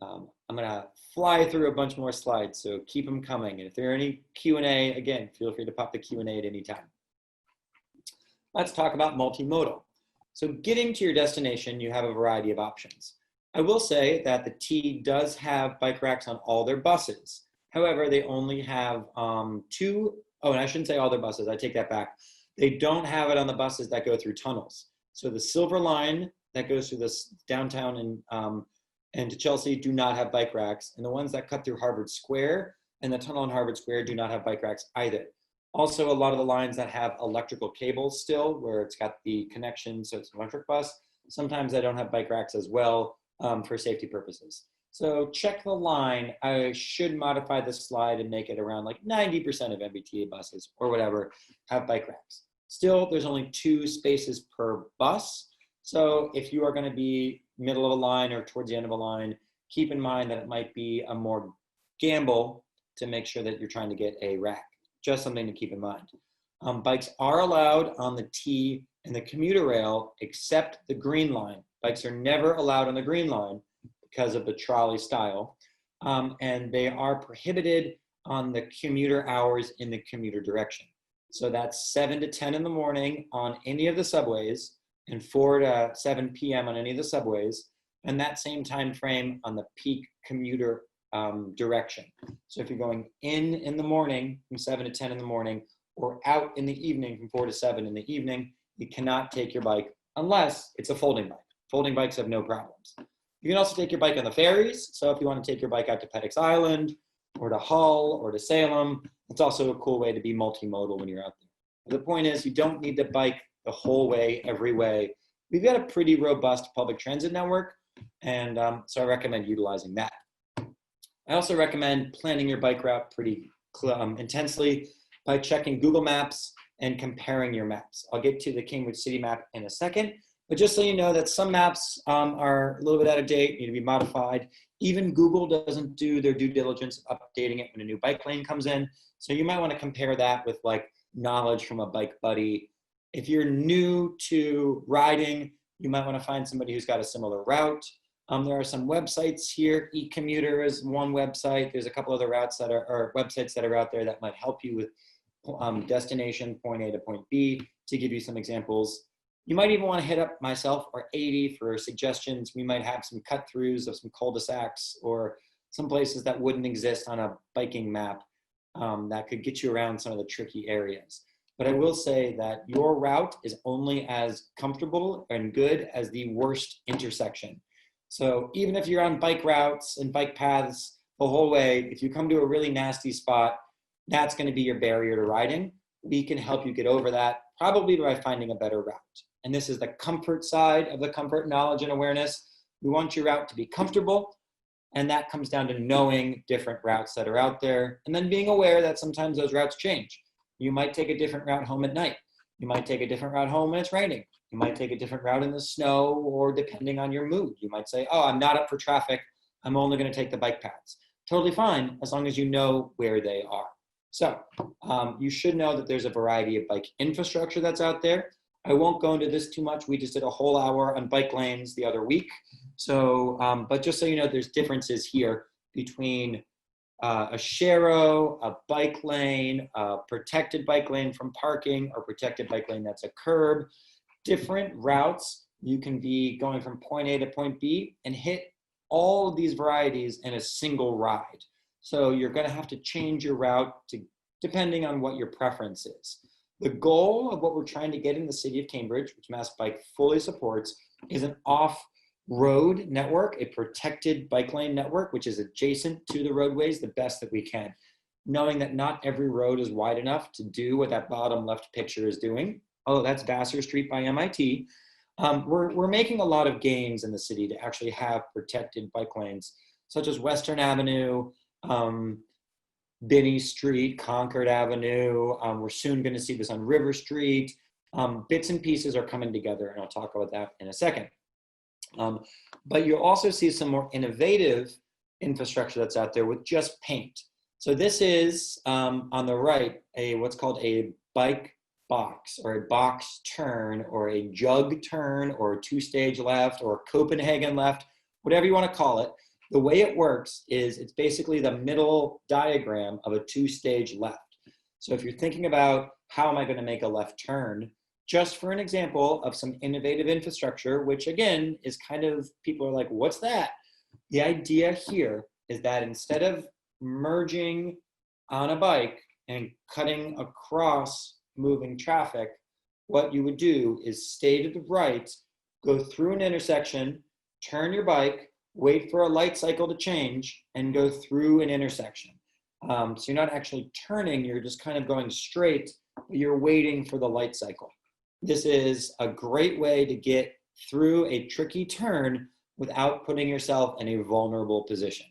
I'm going to fly through a bunch more slides, so keep them coming. And if there are any Q&A, again, feel free to pop the Q&A at any time. Let's talk about multimodal. So getting to your destination, you have a variety of options. I will say that the T does have bike racks on all their buses. However, they only have two, and I shouldn't say all their buses, I take that back. They don't have it on the buses that go through tunnels. So the Silver Line that goes through this downtown and to Chelsea do not have bike racks. And the ones that cut through Harvard Square and the tunnel in Harvard Square do not have bike racks either. Also, a lot of the lines that have electrical cables still, where it's got the connection, so it's an electric bus, sometimes they don't have bike racks as well for safety purposes. So check the line. I should modify this slide and make it around like 90% of MBTA buses or whatever have bike racks. Still, there's only 2 spaces per bus. So if you are going to be middle of a line or towards the end of a line, keep in mind that it might be a more gamble to make sure that you're trying to get a rack. Just something to keep in mind. Bikes are allowed on the T and the commuter rail except the green line. Bikes are never allowed on the green line because of the trolley style. And they are prohibited on the commuter hours in the commuter direction. So that's 7 to 10 in the morning on any of the subways and 4 to 7 p.m. on any of the subways. and that same time frame on the peak commuter direction. So if you're going in the morning from 7 to 10 in the morning, or out in the evening from 4 to 7 in the evening, you cannot take your bike unless it's a folding bike. Folding bikes have no problems. You can also take your bike on the ferries. So if you want to take your bike out to Pettix Island or to Hull or to Salem, it's also a cool way to be multimodal when you're out there. The point is, you don't need to bike the whole way, every way. We've got a pretty robust public transit network, and so I recommend utilizing that. I also recommend planning your bike route pretty intensely by checking Google Maps and comparing your maps. I'll get to the Cambridge City map in a second, but just so you know that some maps are a little bit out of date, need to be modified. Even Google doesn't do their due diligence updating it when a new bike lane comes in. So you might want to compare that with like knowledge from a bike buddy. If you're new to riding, you might want to find somebody who's got a similar route. There are some websites here. eCommuter is one website. There's a couple other routes that are websites that are out there that might help you with destination point A to point B, to give you some examples. You might even want to hit up myself or 80 for suggestions. We might have some cut throughs of some cul-de-sacs or some places that wouldn't exist on a biking map that could get you around some of the tricky areas. But I will say that your route is only as comfortable and good as the worst intersection. So even if you're on bike routes and bike paths the whole way, if you come to a really nasty spot, that's going to be your barrier to riding. We can help you get over that, probably by finding a better route. And this is the comfort side of the comfort, knowledge, and awareness. We want your route to be comfortable, and that comes down to knowing different routes that are out there, and then being aware that sometimes those routes change. You might take a different route home at night. You might take a different route home when it's raining. You might take a different route in the snow, or depending on your mood. You might say, oh, I'm not up for traffic. I'm only going to take the bike paths. Totally fine, as long as you know where they are. So you should know that there's a variety of bike infrastructure that's out there. I won't go into this too much. We just did a whole hour on bike lanes the other week. So, but just so you know, there's differences here between a sharrow, a bike lane, a protected bike lane from parking, or protected bike lane that's a curb. Different routes, you can be going from point A to point B and hit all of these varieties in a single ride. So you're going to have to change your route depending on what your preference is. The goal of what we're trying to get in the city of Cambridge, which MassBike fully supports, is an off-road network, a protected bike lane network, which is adjacent to the roadways the best that we can, knowing that not every road is wide enough to do what that bottom left picture is doing. Oh, that's Vassar Street by MIT. We're making a lot of gains in the city to actually have protected bike lanes, such as Western Avenue, Binney Street, Concord Avenue. We're soon going to see this on River Street. Bits and pieces are coming together, and I'll talk about that in a second. But you'll also see some more innovative infrastructure that's out there with just paint. So this is, on the right, what's called a bike box, or a box turn, or a jug turn, or a two-stage left, or a Copenhagen left, whatever you want to call it. The way it works is it's basically the middle diagram of a two-stage left. So if you're thinking about how am I going to make a left turn, just for an example of some innovative infrastructure, which again is kind of, people are like, what's that? The idea here is that instead of merging on a bike and cutting across moving traffic, what you would do is stay to the right, go through an intersection, turn your bike, wait for a light cycle to change, and go through an intersection. So you're not actually turning, you're just kind of going straight, but you're waiting for the light cycle. This is a great way to get through a tricky turn without putting yourself in a vulnerable position.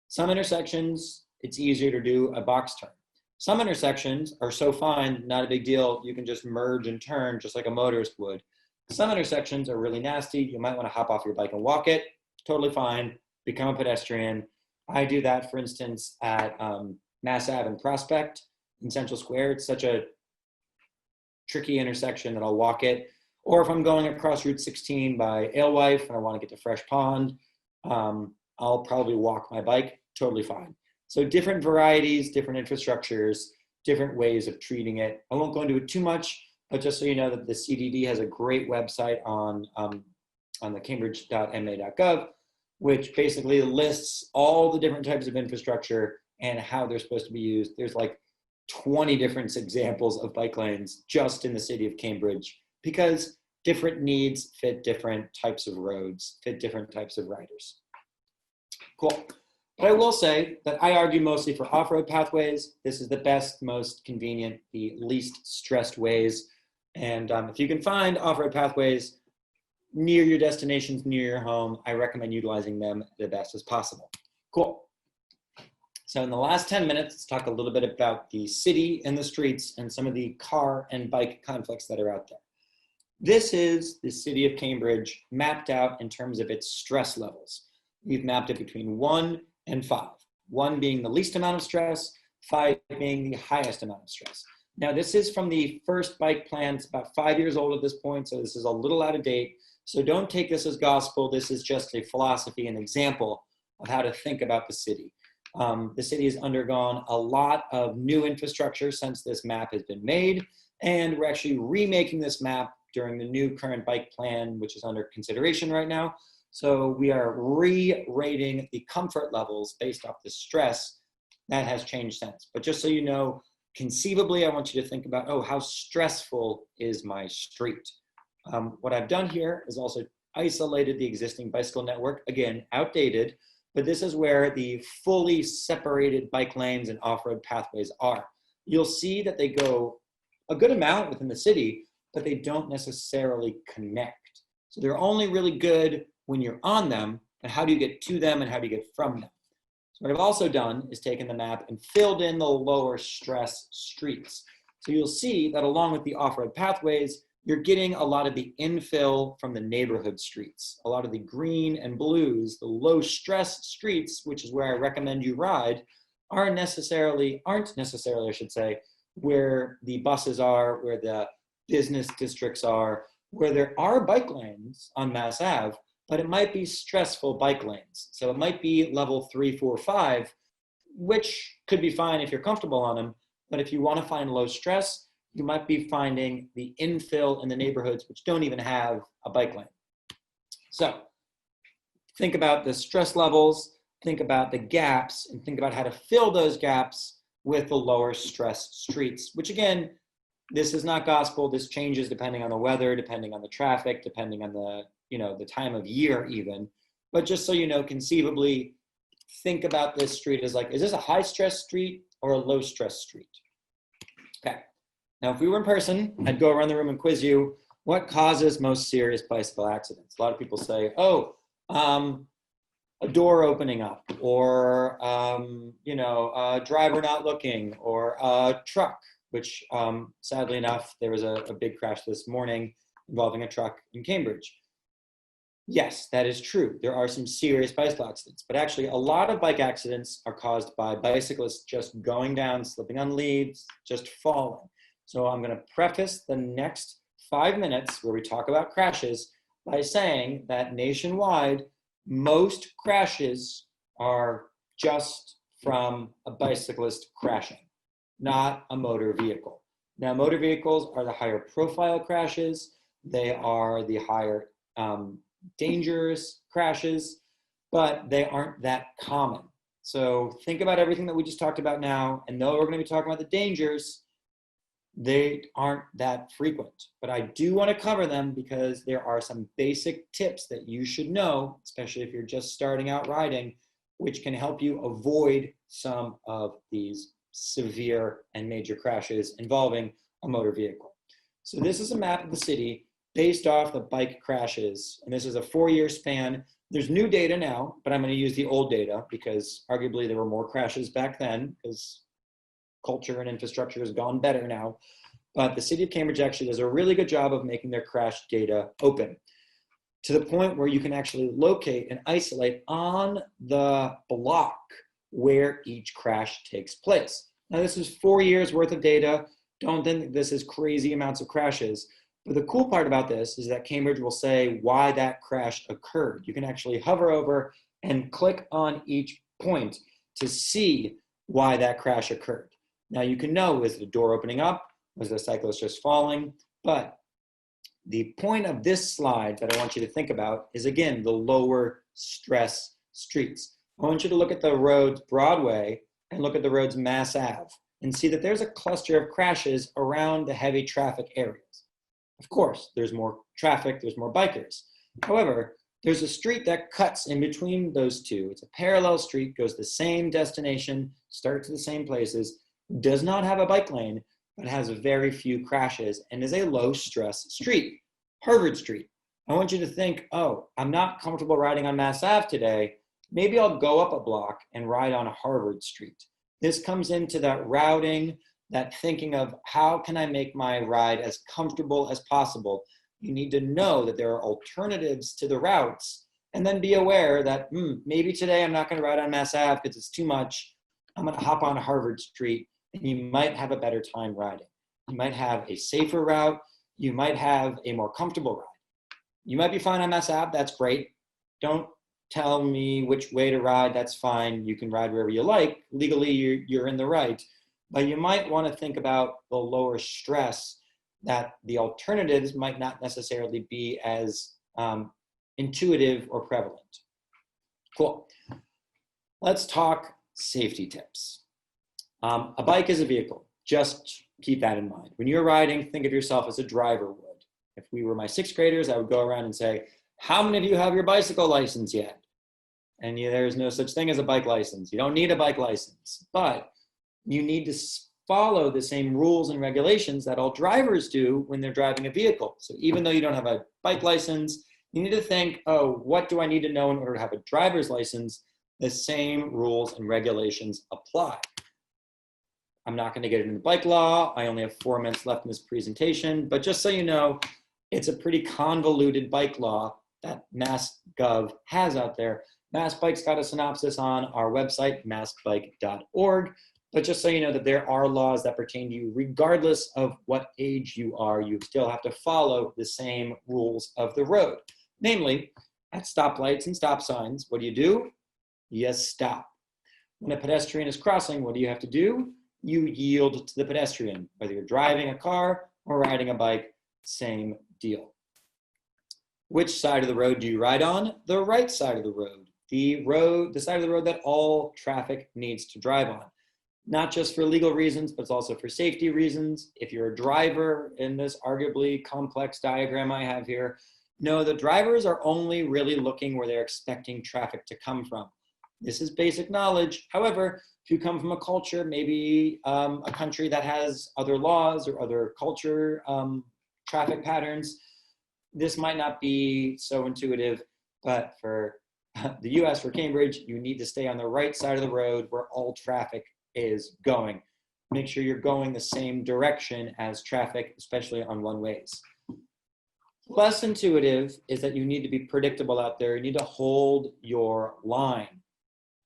Some intersections, it's easier to do a box turn. Some intersections are so fine, not a big deal. You can just merge and turn just like a motorist would. Some intersections are really nasty. You might want to hop off your bike and walk it. Totally fine. Become a pedestrian. I do that, for instance, at Mass Ave and Prospect in Central Square. It's such a tricky intersection that I'll walk it. Or if I'm going across Route 16 by Alewife and I want to get to Fresh Pond, I'll probably walk my bike. Totally fine. So different varieties, different infrastructures, different ways of treating it. I won't go into it too much, but just so you know that the CDD has a great website on the cambridge.ma.gov which basically lists all the different types of infrastructure and how they're supposed to be used. There's like 20 different examples of bike lanes just in the city of Cambridge, because different needs fit different types of roads, fit different types of riders. Cool. But I will say that I argue mostly for off-road pathways. This is the best, most convenient, the least stressed ways. And if you can find off-road pathways near your destinations, near your home, I recommend utilizing them the best as possible. Cool. So in the last 10 minutes, let's talk a little bit about the city and the streets and some of the car and bike conflicts that are out there. This is the city of Cambridge mapped out in terms of its stress levels. We've mapped it between 1 and 5. 1 being the least amount of stress, 5 being the highest amount of stress. Now this is from the first bike plan. It's about 5 years old at this point, so this is a little out of date. So don't take this as gospel. This is just a philosophy, an example of how to think about the city. The city has undergone a lot of new infrastructure since this map has been made, and we're actually remaking this map during the new current bike plan, which is under consideration right now. So we are re-rating the comfort levels based off the stress that has changed since. But just so you know, conceivably, I want you to think about, oh, how stressful is my street? What I've done here is also isolated the existing bicycle network, again, outdated, but this is where the fully separated bike lanes and off-road pathways are. You'll see that they go a good amount within the city, but they don't necessarily connect. So they're only really good when you're on them, and how do you get to them and how do you get from them? So what I've also done is taken the map and filled in the lower stress streets. So you'll see that along with the off-road pathways, you're getting a lot of the infill from the neighborhood streets. A lot of the green and blues, the low stress streets, which is where I recommend you ride, aren't necessarily, I should say, where the buses are, where the business districts are, where there are bike lanes on Mass Ave, but it might be stressful bike lanes. So it might be level 3, 4, 5, which could be fine if you're comfortable on them. But if you want to find low stress, you might be finding the infill in the neighborhoods which don't even have a bike lane. So think about the stress levels, think about the gaps, and think about how to fill those gaps with the lower stress streets, which again, this is not gospel. This changes depending on the weather, depending on the traffic, depending on the, the time of year even. But just so you know, conceivably, think about this street as like, is this a high stress street or a low stress street? Okay. Now, if we were in person, I'd go around the room and quiz you, what causes most serious bicycle accidents? A lot of people say, oh, a door opening up, or, a driver not looking, or a truck, which sadly enough, there was a big crash this morning involving a truck in Cambridge. Yes, that is true. There are some serious bicycle accidents, but actually a lot of bike accidents are caused by bicyclists just going down, slipping on leads, just falling. So I'm going to preface the next 5 minutes where we talk about crashes by saying that nationwide, most crashes are just from a bicyclist crashing, not a motor vehicle. Now, motor vehicles are the higher profile crashes. They are the higher dangerous crashes, but they aren't that common. So think about everything that we just talked about now, and though we're going to be talking about the dangers, they aren't that frequent. But I do want to cover them because there are some basic tips that you should know, especially if you're just starting out riding, which can help you avoid some of these severe and major crashes involving a motor vehicle. So this is a map of the city based off the bike crashes, and this is a 4-year span. There's new data now, but I'm going to use the old data because arguably there were more crashes back then because culture and infrastructure has gone better now. But the city of Cambridge actually does a really good job of making their crash data open to the point where you can actually locate and isolate on the block where each crash takes place. Now, this is 4 years worth of data. Don't think this is crazy amounts of crashes. But the cool part about this is that Cambridge will say why that crash occurred. You can actually hover over and click on each point to see why that crash occurred. Now you can know, was the door opening up? Was the cyclist just falling? But The point of this slide that I want you to think about is, again, the lower stress streets. I want you to look at the roads Broadway and look at the roads Mass Ave and see that there's a cluster of crashes around the heavy traffic areas. Of course, there's more traffic, there's more bikers. However, there's a street that cuts in between those two. It's a parallel street, goes the same destination, starts at the same places, does not have a bike lane, but has very few crashes and is a low stress street, Harvard Street. I want you to think, oh, I'm not comfortable riding on Mass Ave today. Maybe I'll go up a block and ride on Harvard Street. This comes into that routing, that thinking of how can I make my ride as comfortable as possible. You need to know that there are alternatives to the routes and then be aware that maybe today I'm not going to ride on Mass Ave because it's too much. I'm going to hop on Harvard Street and you might have a better time riding. You might have a safer route. You might have a more comfortable ride. You might be fine on Mass Ave. That's great. Don't tell me which way to ride. That's fine. You can ride wherever you like. Legally, you're in the right. But you might want to think about the lower stress, that the alternatives might not necessarily be as intuitive or prevalent. Cool. Let's talk safety tips. A bike is a vehicle. Just keep that in mind. When you're riding, think of yourself as a driver would. If we were my sixth graders, I would go around and say, how many of you have your bicycle license yet? And there's no such thing as a bike license. You don't need a bike license, but you need to follow the same rules and regulations that all drivers do when they're driving a vehicle. So even though you don't have a bike license, you need to think, oh, what do I need to know in order to have a driver's license? The same rules and regulations apply. I'm not going to get into the bike law. I only have 4 minutes left in this presentation, but just so you know, it's a pretty convoluted bike law that MassGov has out there. MassBike's got a synopsis on our website, massbike.org. But just so you know that there are laws that pertain to you regardless of what age you are, you still have to follow the same rules of the road. Namely, at stoplights and stop signs, what do? You stop. When a pedestrian is crossing, what do you have to do? You yield to the pedestrian. Whether you're driving a car or riding a bike, same deal. Which side of the road do you ride on? The right side of the road. The side of the road that all traffic needs to drive on. Not just for legal reasons, but it's also for safety reasons. If you're a driver in this arguably complex diagram I have here, know that drivers are only really looking where they're expecting traffic to come from. This is basic knowledge. However, if you come from a culture, maybe a country that has other laws or other culture traffic patterns, this might not be so intuitive, but for the US, for Cambridge, you need to stay on the right side of the road where all traffic is going. Make sure you're going the same direction as traffic, especially on one-ways. Less intuitive is that you need to be predictable out there. You need to hold your line.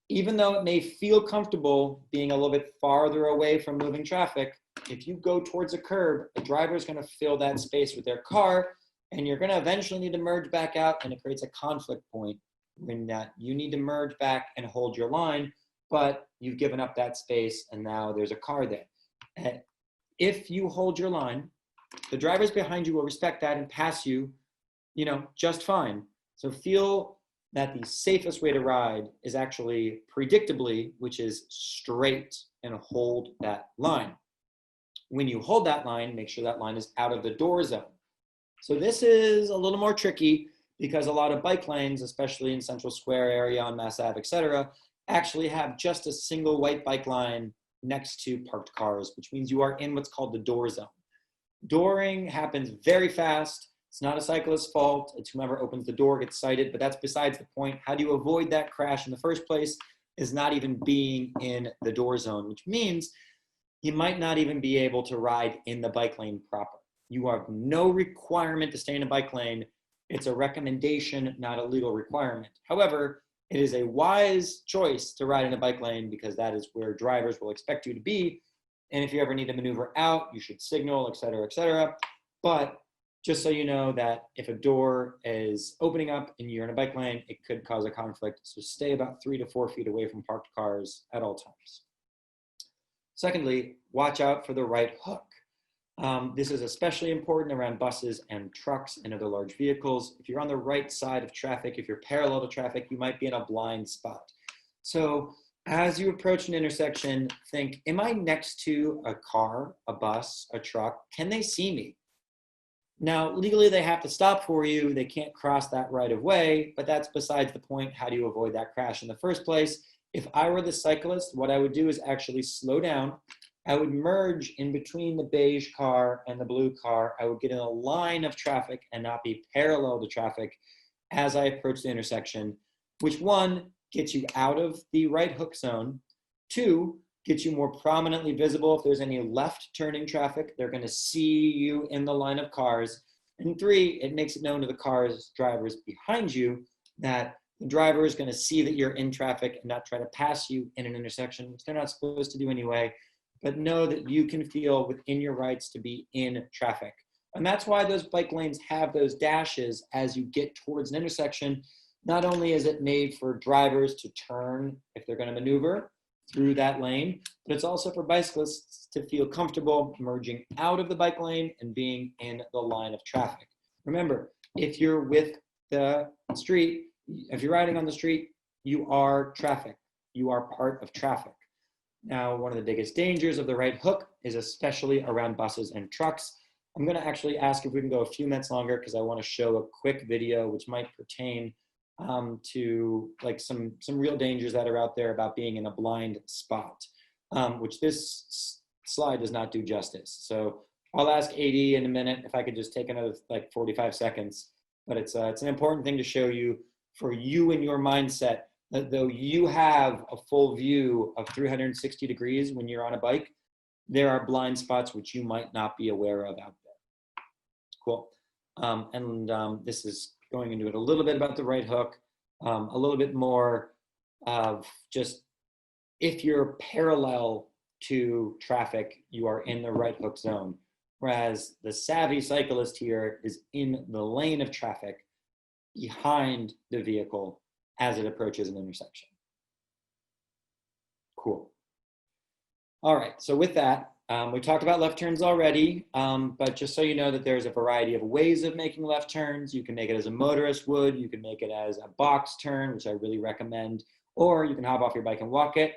Even though it may feel comfortable being a little bit farther away from moving traffic, if you go towards a curb, the driver is going to fill that space with their car, and you're going to eventually need to merge back out, and it creates a conflict point when you need to merge back and hold your line, but you've given up that space and now there's a car there. And if you hold your line, the drivers behind you will respect that and pass you, just fine. So feel that the safest way to ride is actually predictably, which is straight, and hold that line. When you hold that line, make sure that line is out of the door zone. So this is a little more tricky because a lot of bike lanes, especially in Central Square area on Mass Ave, etc., actually have just a single white bike line next to parked cars, which means you are in what's called the door zone. Dooring happens very fast. It's not a cyclist's fault. It's whomever opens the door gets cited, but that's besides the point. How do you avoid that crash in the first place is not even being in the door zone, which means you might not even be able to ride in the bike lane proper. You have no requirement to stay in a bike lane. It's a recommendation, not a legal requirement. However, it is a wise choice to ride in a bike lane because that is where drivers will expect you to be. And if you ever need to maneuver out, you should signal, et cetera, et cetera. But just so you know that if a door is opening up and you're in a bike lane, it could cause a conflict. So stay about 3 to 4 feet away from parked cars at all times. Secondly, watch out for the right hook. This is especially important around buses and trucks and other large vehicles. If you're on the right side of traffic, if you're parallel to traffic, you might be in a blind spot. So as you approach an intersection, think, am I next to a car, a bus, a truck? Can they see me? Now, legally, they have to stop for you. They can't cross that right of way, but that's besides the point. How do you avoid that crash in the first place? If I were the cyclist, what I would do is actually slow down. I would merge in between the beige car and the blue car. I would get in a line of traffic and not be parallel to traffic as I approach the intersection, which one, gets you out of the right hook zone. Two, gets you more prominently visible. If there's any left turning traffic, they're going to see you in the line of cars. And three, it makes it known to the cars drivers behind you that the driver is going to see that you're in traffic and not try to pass you in an intersection, which they're not supposed to do anyway, but know that you can feel within your rights to be in traffic. And that's why those bike lanes have those dashes as you get towards an intersection. Not only is it made for drivers to turn if they're going to maneuver through that lane, but it's also for bicyclists to feel comfortable merging out of the bike lane and being in the line of traffic. Remember, if you're with the street, if you're riding on the street, you are traffic. You are part of traffic. Now, one of the biggest dangers of the right hook is especially around buses and trucks. I'm going to actually ask if we can go a few minutes longer because I want to show a quick video which might pertain to like some real dangers that are out there about being in a blind spot, which this slide does not do justice. So I'll ask AD in a minute if I could just take another like 45 seconds, but it's an important thing to show you for you and your mindset that though you have a full view of 360 degrees when you're on a bike, there are blind spots which you might not be aware of out there. Cool. This is going into it a little bit about the right hook, a little bit more of just if you're parallel to traffic, you are in the right hook zone. Whereas the savvy cyclist here is in the lane of traffic behind the vehicle as it approaches an intersection. Cool. All right, so with that, we talked about left turns already, but just so you know that there's a variety of ways of making left turns. You can make it as a motorist would, you can make it as a box turn, which I really recommend, or you can hop off your bike and walk it.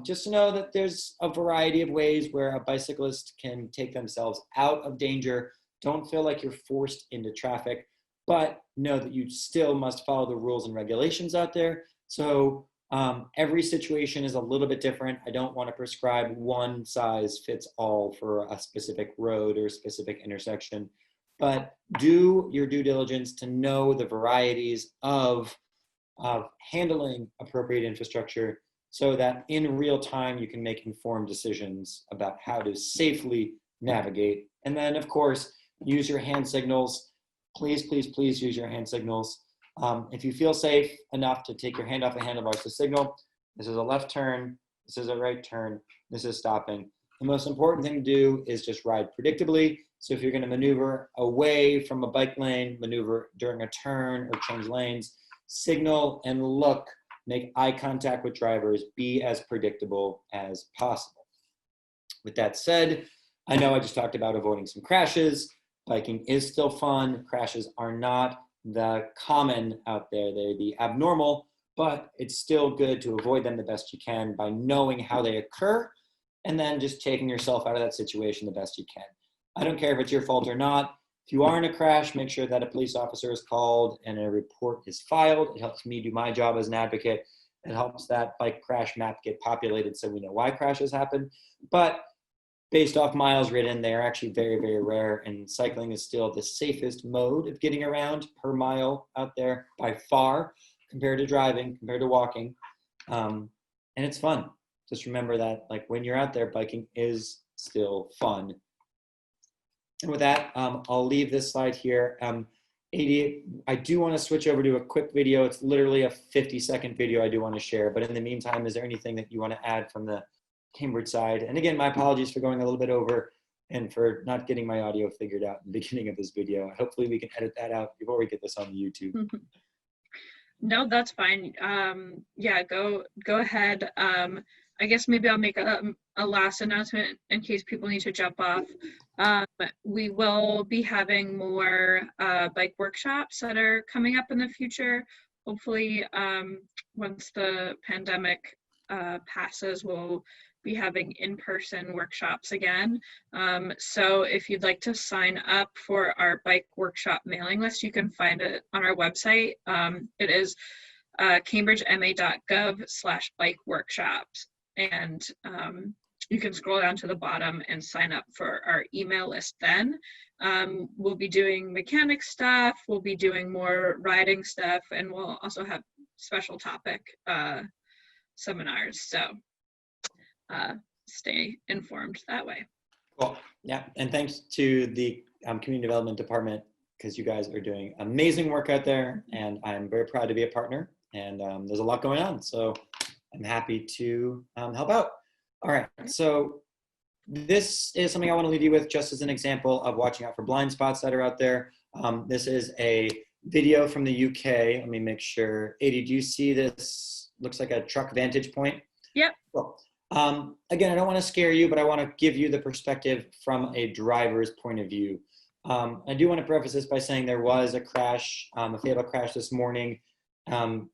Just to know that there's a variety of ways where a bicyclist can take themselves out of danger. Don't feel like you're forced into traffic, but know that you still must follow the rules and regulations out there. So every situation is a little bit different. I don't want to prescribe one size fits all for a specific road or a specific intersection, but do your due diligence to know the varieties of handling appropriate infrastructure so that in real time you can make informed decisions about how to safely navigate. And then, of course, use your hand signals. Please, please, please use your hand signals. If you feel safe enough to take your hand off the handlebars to signal, this is a left turn, this is a right turn, this is stopping. The most important thing to do is just ride predictably. So if you're going to maneuver away from a bike lane, maneuver during a turn or change lanes, signal and look, make eye contact with drivers, be as predictable as possible. With that said, I know I just talked about avoiding some crashes. Biking is still fun. Crashes are not the common out there. They're the abnormal, but it's still good to avoid them the best you can by knowing how they occur and then just taking yourself out of that situation the best you can. I don't care if it's your fault or not. If you are in a crash, make sure that a police officer is called and a report is filed. It helps me do my job as an advocate. It helps that bike crash map get populated so we know why crashes happen. But based off miles ridden, they are actually very, very rare, and cycling is still the safest mode of getting around per mile out there by far compared to driving, compared to walking. And it's fun. Just remember that like when you're out there, biking is still fun. And with that, I'll leave this slide here. I do want to switch over to a quick video. It's literally a 50-second video I do want to share. But in the meantime, is there anything that you want to add from the Cambridge side? And again, my apologies for going a little bit over and for not getting my audio figured out in the beginning of this video. Hopefully we can edit that out before we get this on YouTube. No, that's fine. Yeah, go ahead. I guess maybe I'll make a last announcement in case people need to jump off. We will be having more bike workshops that are coming up in the future. Hopefully, once the pandemic passes, we'll be having in-person workshops again. So if you'd like to sign up for our bike workshop mailing list, you can find it on our website. It is cambridgema.gov/bike workshops. And you can scroll down to the bottom and sign up for our email list then. We'll be doing mechanic stuff, we'll be doing more riding stuff, and we'll also have special topic seminars. So stay informed that way. Cool. Yeah, and thanks to the Community Development Department, because you guys are doing amazing work out there, and I'm very proud to be a partner, and there's a lot going on, so I'm happy to help out. All right, so this is something I want to leave you with just as an example of watching out for blind spots that are out there. This is a video from the UK. Let me make sure. Adi, do you see this? Looks like a truck vantage point. Yep. Cool. Again, I don't want to scare you, but I want to give you the perspective from a driver's point of view. I do want to preface this by saying there was a crash, a fatal crash this morning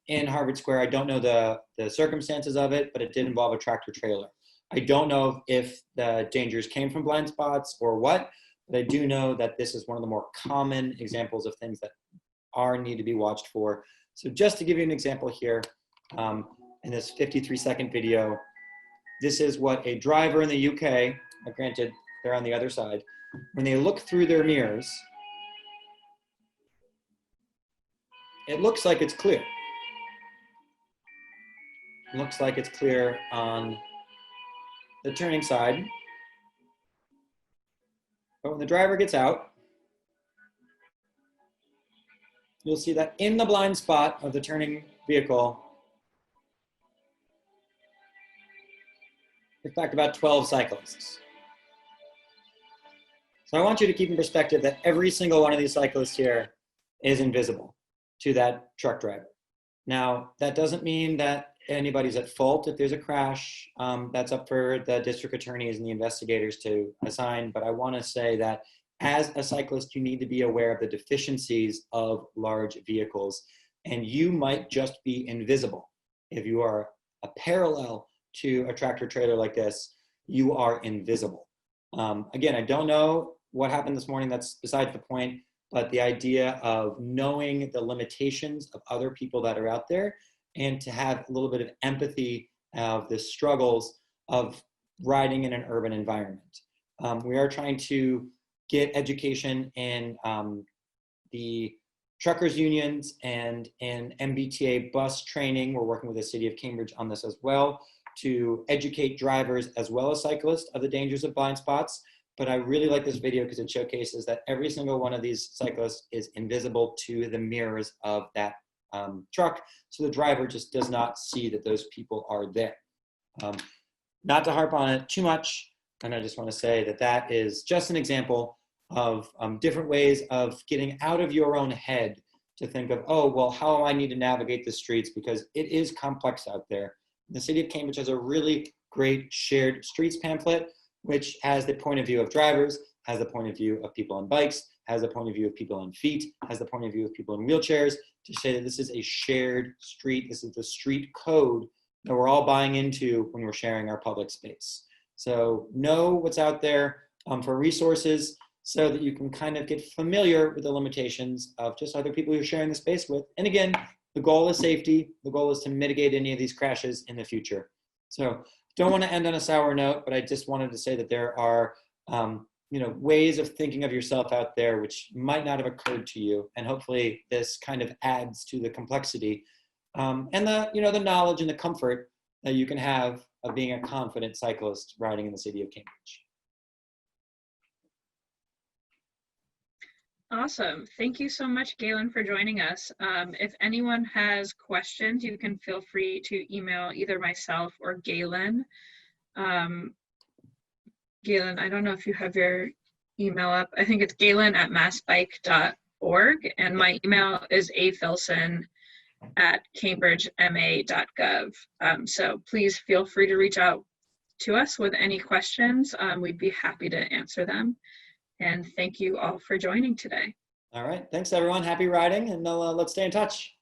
in Harvard Square. I don't know the circumstances of it, but it did involve a tractor trailer. I don't know if the dangers came from blind spots or what, but I do know that this is one of the more common examples of things that need to be watched for. So just to give you an example here, in this 53-second video, this is what a driver in the UK, granted they're on the other side, when they look through their mirrors, it looks like it's clear. It looks like it's clear on the turning side. But when the driver gets out, you'll see that in the blind spot of the turning vehicle, in fact, about 12 cyclists. So I want you to keep in perspective that every single one of these cyclists here is invisible to that truck driver. Now, that doesn't mean that anybody's at fault if there's a crash. That's up for the district attorneys and the investigators to assign. But I want to say that as a cyclist, you need to be aware of the deficiencies of large vehicles. And you might just be invisible. If you are a parallel to a tractor trailer like this, you are invisible. Again, I don't know what happened this morning. That's besides the point. But the idea of knowing the limitations of other people that are out there and to have a little bit of empathy of the struggles of riding in an urban environment. We are trying to get education in the truckers unions and in MBTA bus training. We're working with the city of Cambridge on this as well to educate drivers as well as cyclists of the dangers of blind spots. But I really like this video because it showcases that every single one of these cyclists is invisible to the mirrors of that truck. So the driver just does not see that those people are there. Not to harp on it too much, and I just want to say that that is just an example of different ways of getting out of your own head to think of, oh, well, how do I need to navigate the streets? Because it is complex out there. The city of Cambridge has a really great shared streets pamphlet, which has the point of view of drivers, has the point of view of people on bikes, has the point of view of people on feet, has the point of view of people in wheelchairs, to say that this is a shared street. This is the street code that we're all buying into when we're sharing our public space. So know what's out there for resources so that you can kind of get familiar with the limitations of just other people you're sharing the space with. And again, the goal is safety. The goal is to mitigate any of these crashes in the future. So don't want to end on a sour note, but I just wanted to say that there are ways of thinking of yourself out there which might not have occurred to you, and hopefully this kind of adds to the complexity and the knowledge and the comfort that you can have of being a confident cyclist riding in the city of Cambridge. Awesome. Thank you so much, Galen, for joining us. If anyone has questions, you can feel free to email either myself or Galen. Galen, I don't know if you have your email up. I think it's galen@massbike.org, and my email is afilson at cambridgema.gov. So please feel free to reach out to us with any questions. We'd be happy to answer them. And thank you all for joining today. All right. Thanks, everyone. Happy riding, and let's stay in touch.